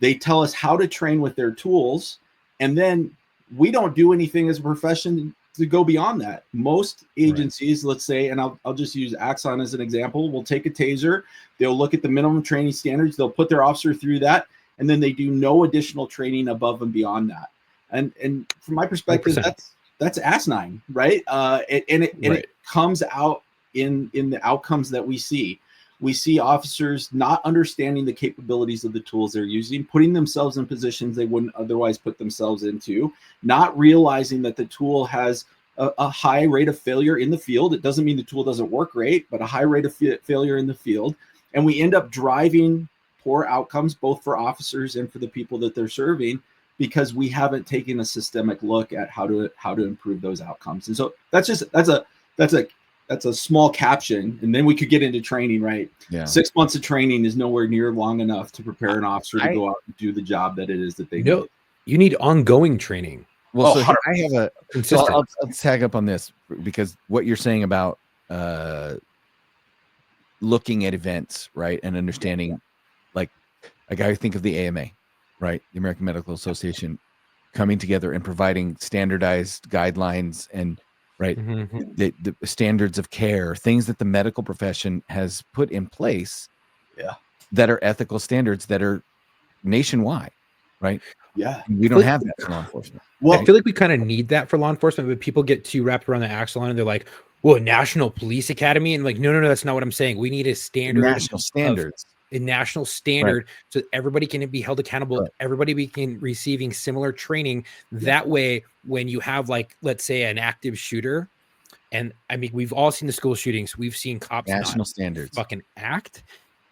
They tell us how to train with their tools. And then we don't do anything as a profession to go beyond that. Most agencies, let's say, and I'll just use Axon as an example, will take a taser. They'll look at the minimum training standards. They'll put their officer through that. And then they do no additional training above and beyond that. And from my perspective, 100%. that's asinine, right? It comes out in the outcomes that we see. We see officers not understanding the capabilities of the tools they're using, putting themselves in positions they wouldn't otherwise put themselves into, not realizing that the tool has a high rate of failure in the field. It doesn't mean the tool doesn't work great, but a high rate of failure in the field. And we end up driving poor outcomes, both for officers and for the people that they're serving, because we haven't taken a systemic look at how to improve those outcomes. And so that's a small caption, and then we could get into training, right? Yeah. 6 months of training is nowhere near long enough to prepare an officer to go out and do the job that it is that they do. You need ongoing training. Well, so I have a consistent. So I'll tag up on this, because what you're saying about looking at events, right, and understanding, like I think of the AMA, right, the American Medical Association, coming together and providing standardized guidelines and the standards of care, things that the medical profession has put in place, that are ethical standards that are nationwide, right? Yeah, we don't have that for law enforcement. Well, I feel like we kind of need that for law enforcement, but people get too wrapped around the axle and they're like, Well, National Police Academy, and like, no, that's not what I'm saying. We need a standard, national standards, a national standard, right, so everybody can be held accountable. right. Everybody can receiving similar training. That way, when you have, like, let's say, an active shooter, and I mean, we've all seen the school shootings. We've seen cops not National standards. fucking act.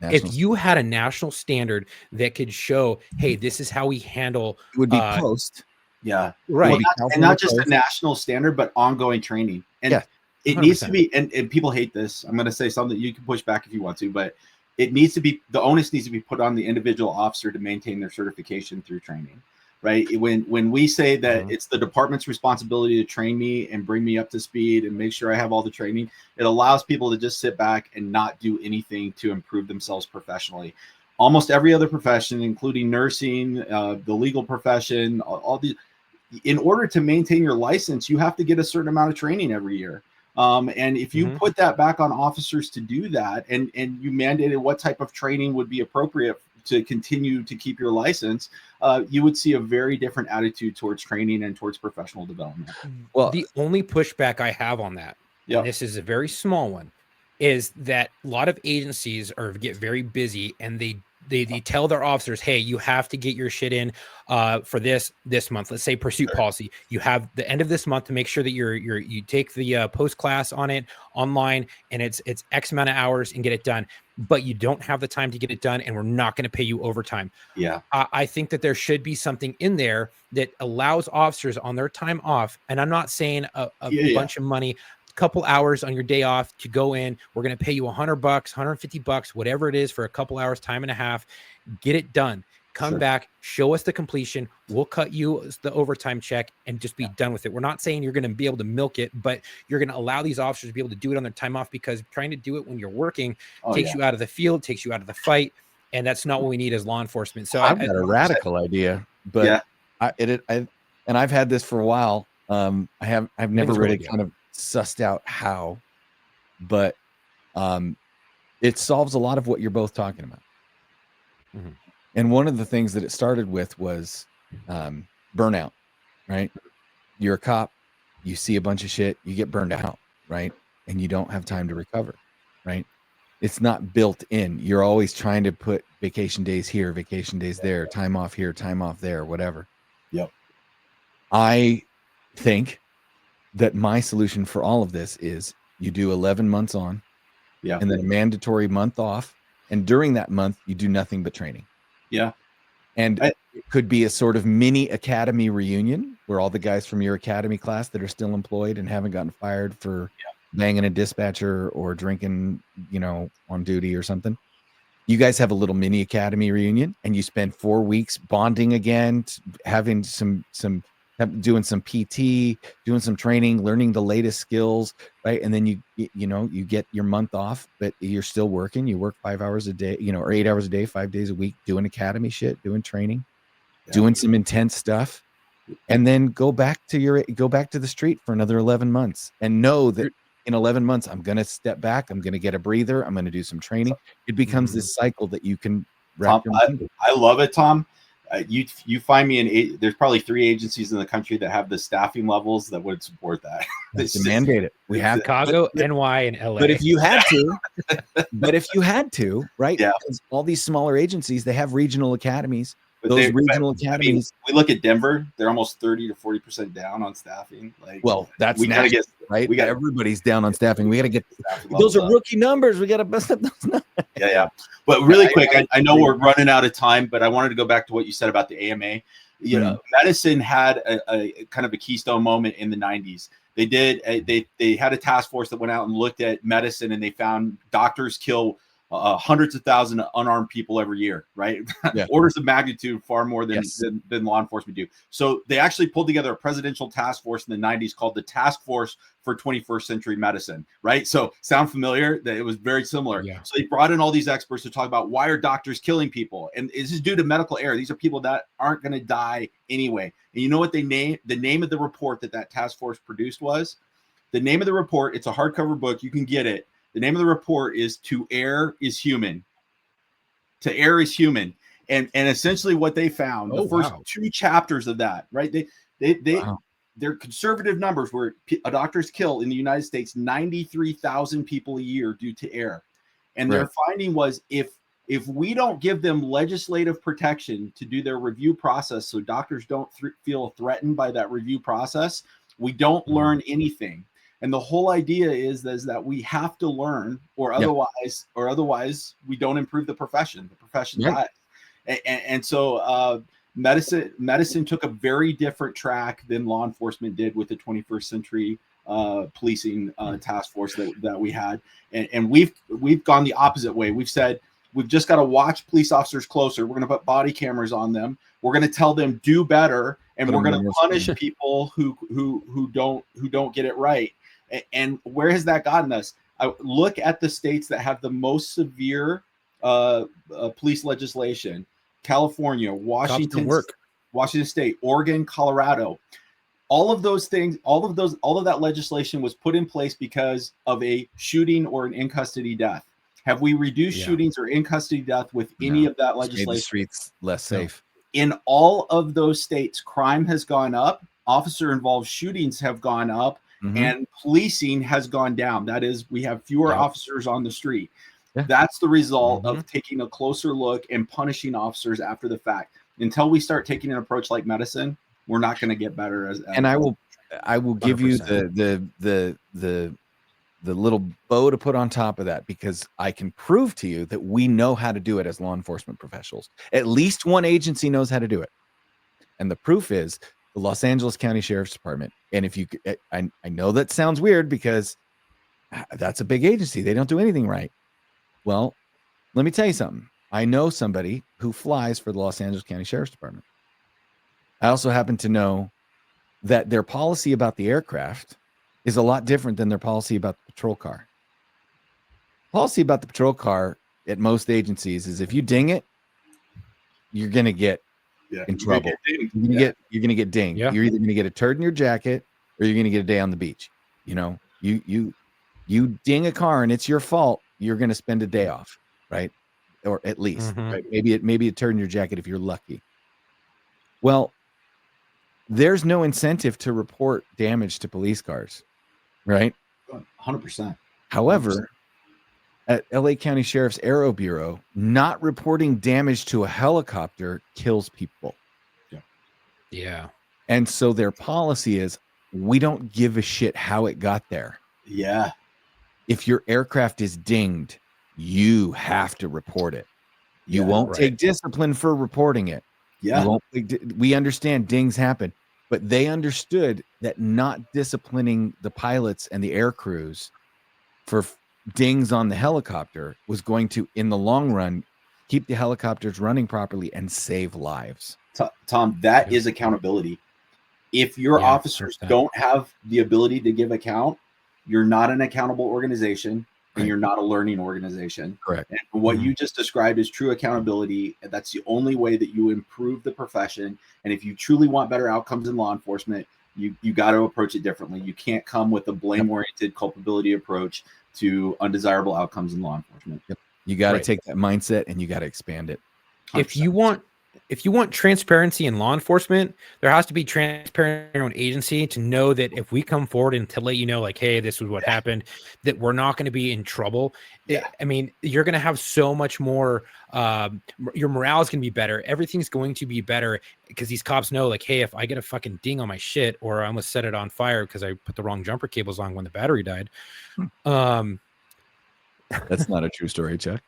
National If you had a national standard that could show, hey, this is how we handle, it would be post. Yeah. right. Well, and not just a national standard, but ongoing training. And Yeah. it needs to be, and people hate this. I'm going to say something you can push back if you want to, but it needs to be, the onus needs to be put on the individual officer to maintain their certification through training, right? When we say that it's the department's responsibility to train me and bring me up to speed and make sure I have all the training, it allows people to just sit back and not do anything to improve themselves professionally. Almost every other profession, including nursing, the legal profession, all these, in order to maintain your license, you have to get a certain amount of training every year. And if you put that back on officers to do that, and you mandated what type of training would be appropriate to continue to keep your license, you would see a very different attitude towards training and towards professional development. Well, the only pushback I have on that, and this is a very small one, is that a lot of agencies get very busy, and they tell their officers, hey, you have to get your shit in for this month. Let's say pursuit policy. You have the end of this month to make sure that you take the post class on it online, and it's X amount of hours and get it done. But you don't have the time to get it done, and we're not going to pay you overtime. Yeah. I think that there should be something in there that allows officers on their time off. And I'm not saying a bunch of money, couple hours on your day off to go in. We're going to pay you $100, $150, whatever it is, for a couple hours, time and a half. Get it done. Come back, show us the completion. We'll cut you the overtime check and just be done with it. We're not saying you're going to be able to milk it, but you're going to allow these officers to be able to do it on their time off, because trying to do it when you're working takes you out of the field, takes you out of the fight. And that's not what we need as law enforcement. So I've got a radical idea, but and I've had this for a while. I've never really kind of sussed out how, but it solves a lot of what you're both talking about. And one of the things that it started with was burnout, right? You're a cop, you see a bunch of shit, you get burned out, right? And you don't have time to recover, right? It's not built in. You're always trying to put vacation days here, vacation days there, time off here, time off there, whatever. Yep. I think that my solution for all of this is you do 11 months on, and then a mandatory month off. And during that month, you do nothing but training. Yeah. And it could be a sort of mini academy reunion where all the guys from your academy class that are still employed and haven't gotten fired for banging a dispatcher or drinking, on duty or something. You guys have a little mini academy reunion, and you spend 4 weeks bonding again, having doing some PT, doing some training, learning the latest skills, right? And then you get your month off, but you're still working. You work 5 hours a day, or 8 hours a day, 5 days a week, doing academy shit, doing training, doing some intense stuff, and then go back to the street for another 11 months and know that in 11 months, I'm going to step back. I'm going to get a breather. I'm going to do some training. It becomes this cycle that you can wrap your mind in. I love it, Tom. You find me there's probably 3 agencies in the country that have the staffing levels that would support that. They mandate it. We have Chicago, NY, and LA. But if you had to, right? Yeah. Because all these smaller agencies, they have regional academies. But regional academies. We look at Denver; they're almost 30 to 40% down on staffing. That's national, right? Everybody's down on staffing. We got to get those are rookie numbers. We got to bust up those numbers. Yeah. But really quick, I know we're running out of time, but I wanted to go back to what you said about the AMA. Medicine had a kind of a keystone moment in the 90s. They had a task force that went out and looked at medicine, and they found doctors kill hundreds of thousands of unarmed people every year, right? Orders of magnitude far more than law enforcement do. So they actually pulled together a presidential task force in the 90s called the Task Force for 21st Century Medicine, right? So sound familiar? That it was very similar. Yeah. So they brought in all these experts to talk about why are doctors killing people? And this is due to medical error. These are people that aren't going to die anyway. And you know what the name of the report that task force produced was? The name of the report, it's a hardcover book. You can get it. The name of the report is To Err is Human. To Err is Human. And essentially what they found, the first 2 chapters of that, right? they're conservative numbers where doctors kill in the United States 93,000 people a year due to air. And their finding was if we don't give them legislative protection to do their review process so doctors don't feel threatened by that review process, we don't learn anything. And the whole idea is that we have to learn, or otherwise we don't improve the profession. The profession dies. And so medicine took a very different track than law enforcement did with the 21st century policing task force that we had. And we've gone the opposite way. We've said we've just got to watch police officers closer. We're going to put body cameras on them. We're going to tell them do better, and we're going to punish people who don't get it right. And where has that gotten us? I look at the states that have the most severe police legislation: California, Washington State, Oregon, Colorado. All of those things, all of that legislation was put in place because of a shooting or an in custody death. Have we reduced shootings or in custody death with any of that legislation? Made the streets less safe. In all of those states, crime has gone up, officer-involved shootings have gone up, and policing has gone down. That is, we have fewer officers on the street. That's the result of taking a closer look and punishing officers after the fact. Until we start taking an approach like medicine, we're not going to get better. And I will give 100%. You the little bow to put on top of that, because I can prove to you that we know how to do it as law enforcement professionals. At least one agency knows how to do it. And the proof is the Los Angeles County Sheriff's Department. And if you, I know that sounds weird because that's a big agency. They don't do anything right. Well, let me tell you something. I know somebody who flies for the Los Angeles County Sheriff's Department. I also happen to know that their policy about the aircraft is a lot different than their policy about the patrol car. Policy about the patrol car at most agencies is if you ding it, you're going to get in trouble. You're going to get dinged. You're either going to get a turd in your jacket or you're going to get a day on the beach. You know, you ding a car and it's your fault, you're going to spend a day off, right? Or at least, right? Maybe a turd in your jacket if you're lucky. Well, there's no incentive to report damage to police cars, right? 100%. However, at LA County Sheriff's Aero Bureau, not reporting damage to a helicopter kills people. Yeah. And so their policy is, we don't give a shit how it got there. Yeah. If your aircraft is dinged, you have to report it. You won't take discipline for reporting it. Yeah. We understand dings happen, but they understood that not disciplining the pilots and the air crews for dings on the helicopter was going to, in the long run, keep the helicopters running properly and save lives. Tom, that is accountability. If your officers don't have the ability to give account, you're not an accountable organization. And you're not a learning organization. Correct. And what you just described is true accountability. And that's the only way that you improve the profession. And if you truly want better outcomes in law enforcement, you got to approach it differently. You can't come with a blame-oriented culpability approach to undesirable outcomes in law enforcement. You got to take that mindset and you got to expand it. 100%. If you want transparency in law enforcement, there has to be transparent in your own agency to know that if we come forward and to let you know, like, hey, this is what happened, that we're not going to be in trouble. I mean, you're going to have so much more, your morale is going to be better. Everything's going to be better because these cops know, like, hey, if I get a fucking ding on my shit, or I almost set it on fire because I put the wrong jumper cables on when the battery died. That's not a true story, Chuck.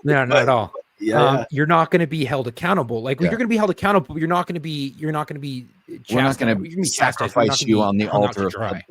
No, not at all. You're not going to be held accountable. Like you're going to be held accountable, but you're not going to be. We're not going to sacrifice you on the altar of dry.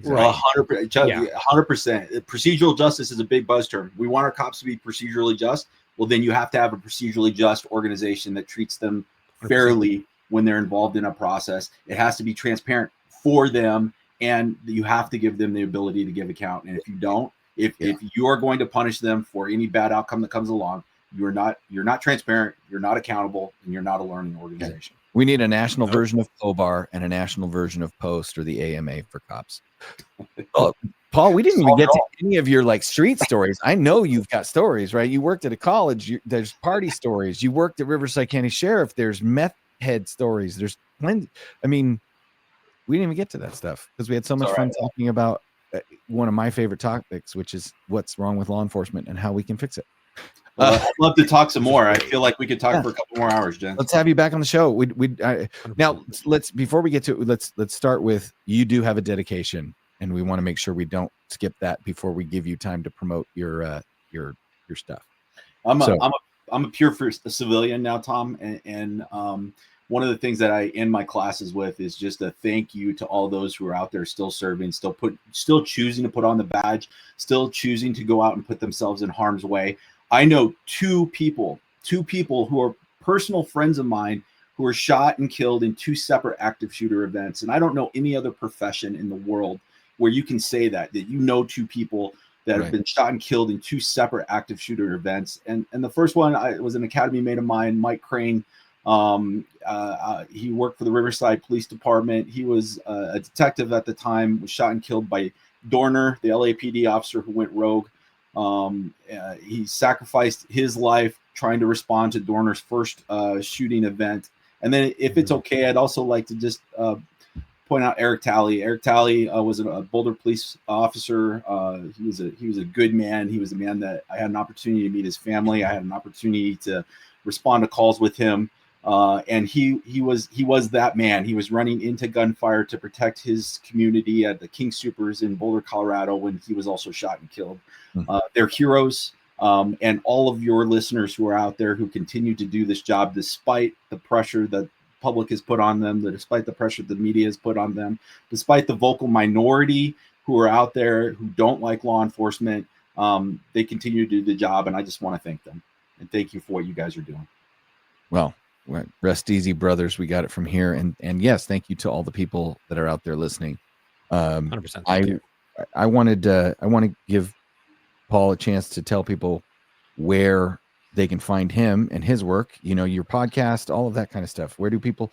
100%. 100%. Procedural justice is a big buzz term. We want our cops to be procedurally just. Well, then you have to have a procedurally just organization that treats them fairly when they're involved in a process. It has to be transparent for them, and you have to give them the ability to give account. And if you don't, if you are going to punish them for any bad outcome that comes along, you're not transparent, you're not accountable, and you're not a learning organization. We need a national version of POBAR and a national version of POST, or the AMA for cops. Oh, Paul, we didn't even get to any of your like street stories. I know you've got stories, right? You worked at a college. There's party stories. You worked at Riverside County Sheriff. There's meth head stories. There's plenty. I mean, didn't even get to that stuff because we had so much fun talking about one of my favorite topics, which is what's wrong with law enforcement and how we can fix it. I'd love to talk some more. I feel like we could talk for a couple more hours, Jen. Let's have you back on the show. Now let's before we get to let's start with, you do have a dedication, and we want to make sure we don't skip that before we give you time to promote your stuff. I'm a pure civilian now, Tom, and one of the things that I end my classes with is just a thank you to all those who are out there still serving, still choosing to put on the badge, still choosing to go out and put themselves in harm's way. I know two people who are personal friends of mine who were shot and killed in 2 separate active shooter events. And I don't know any other profession in the world where you can say that you know 2 people that have been shot and killed in 2 separate active shooter events. And the first one was an academy mate of mine, Mike Crane. He worked for the Riverside Police Department. He was a detective at the time, was shot and killed by Dorner, the LAPD officer who went rogue. He sacrificed his life trying to respond to Dorner's first shooting event. And then, if it's okay, I'd also like to just point out Eric Talley. Eric Talley was a Boulder police officer. He was a good man. He was a man that I had an opportunity to meet his family. I had an opportunity to respond to calls with him. And he was that man. He was running into gunfire to protect his community at the King Supers in Boulder, Colorado, when he was also shot and killed. They're heroes. And all of your listeners who are out there who continue to do this job despite the pressure that public has put on them, despite the pressure the media has put on them, despite the vocal minority who are out there who don't like law enforcement, they continue to do the job. And I just want to thank them and thank you for what you guys are doing. Well, rest easy, brothers. We got it from here. And yes, thank you to all the people that are out there listening. 100%. I want to give Paul a chance to tell people where they can find him and his work, your podcast, all of that kind of stuff. Where do people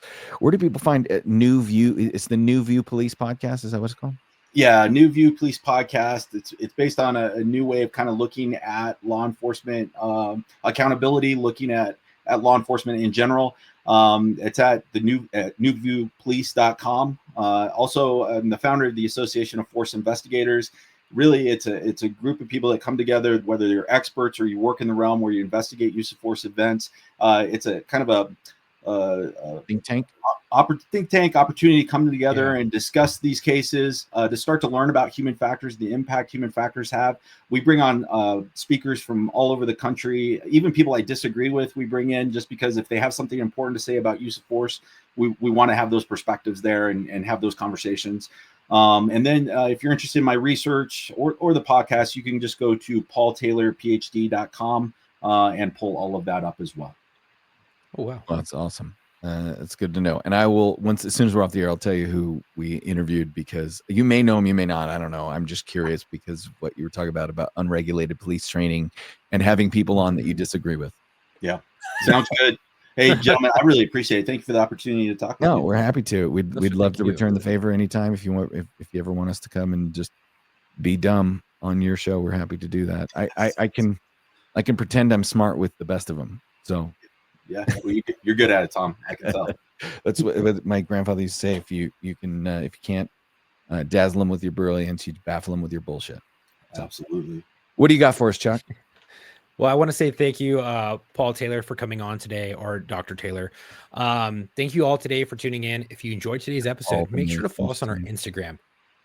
find New View? It's the New View Police podcast. Is that what it's called? Yeah. New View Police podcast. It's based on a new way of kind of looking at law enforcement, accountability, looking at law enforcement in general. It's at newviewpolice.com. Also, I'm the founder of the Association of Force Investigators. Really, it's a group of people that come together, whether you're experts or you work in the realm where you investigate use of force events. It's a kind of a think tank opportunity to come together and discuss these cases, to start to learn about human factors, the impact human factors have. We bring on speakers from all over the country, even people I disagree with, we bring in just because if they have something important to say about use of force, we want to have those perspectives there and have those conversations. And then if you're interested in my research or the podcast, you can just go to paultaylorphd.com and pull all of that up as well. Oh, wow. Well, that's awesome. It's good to know. And I will, as soon as we're off the air, I'll tell you who we interviewed, because you may know him, you may not. I don't know. I'm just curious because what you were talking about unregulated police training and having people on that you disagree with. Yeah. Sounds good. Hey, gentlemen, I really appreciate it. Thank you for the opportunity to talk. No, we're happy to. We'd love to return the favor anytime. If you want, if you ever want us to come and just be dumb on your show, we're happy to do that. I can pretend I'm smart with the best of them. So yeah, well, you're good at it, Tom. I can tell. That's what my grandfather used to say. If you can't dazzle them with your brilliance, you baffle them with your bullshit. So, absolutely. What do you got for us, Chuck? Well, I want to say thank you, Paul Taylor, for coming on today, or Dr. Taylor. Thank you all today for tuning in. If you enjoyed today's episode, make sure to follow us on our Instagram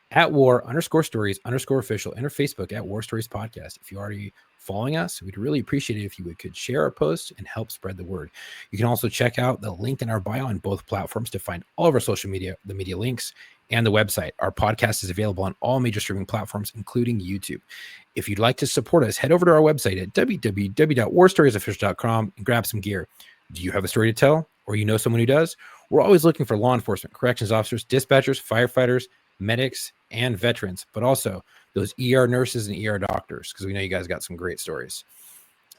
at @war_stories_official and our Facebook at War Stories Podcast. If you're already following us, we'd really appreciate it if you could share our posts and help spread the word. You can also check out the link in our bio on both platforms to find all of our social media, the media links, and the website. Our podcast is available on all major streaming platforms, including YouTube. If you'd like to support us, head over to our website at www.warstoriesofficial.com and grab some gear. Do you have a story to tell, or you know someone who does? We're always looking for law enforcement, corrections officers, dispatchers, firefighters, medics, and veterans, but also those ER nurses and ER doctors, because we know you guys got some great stories.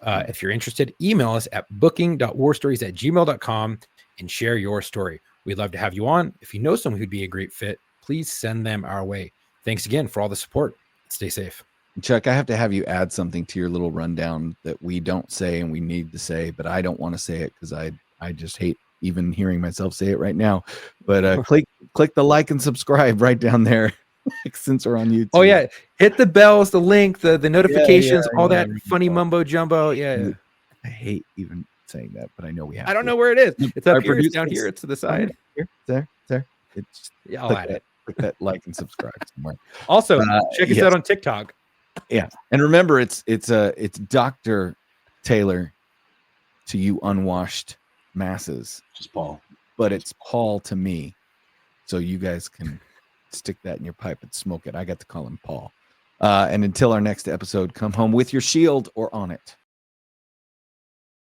If you're interested, email us at booking.warstories@gmail.com and share your story. We'd love to have you on. If you know someone who'd be a great fit, please send them our way. Thanks again for all the support. Stay safe. Chuck, I have to have you add something to your little rundown that we don't say and we need to say, but I don't want to say it because I just hate even hearing myself say it right now. But click the like and subscribe right down there. Since we're on YouTube. Oh yeah, hit the bells, the link, the notifications, all that funny mumbo jumbo. Yeah. I hate even saying that, but I know we have. I don't know where it is. It's up here. It's down here. It's to the side. Here, there. It's yeah. I'll add it. Click that like and subscribe somewhere. Also, check us out on TikTok. Yeah, and remember, it's Dr. Taylor to you unwashed masses. Just Paul, but it's Paul to me. So you guys can stick that in your pipe and smoke it. I got to call him Paul. And until our next episode, come home with your shield or on it.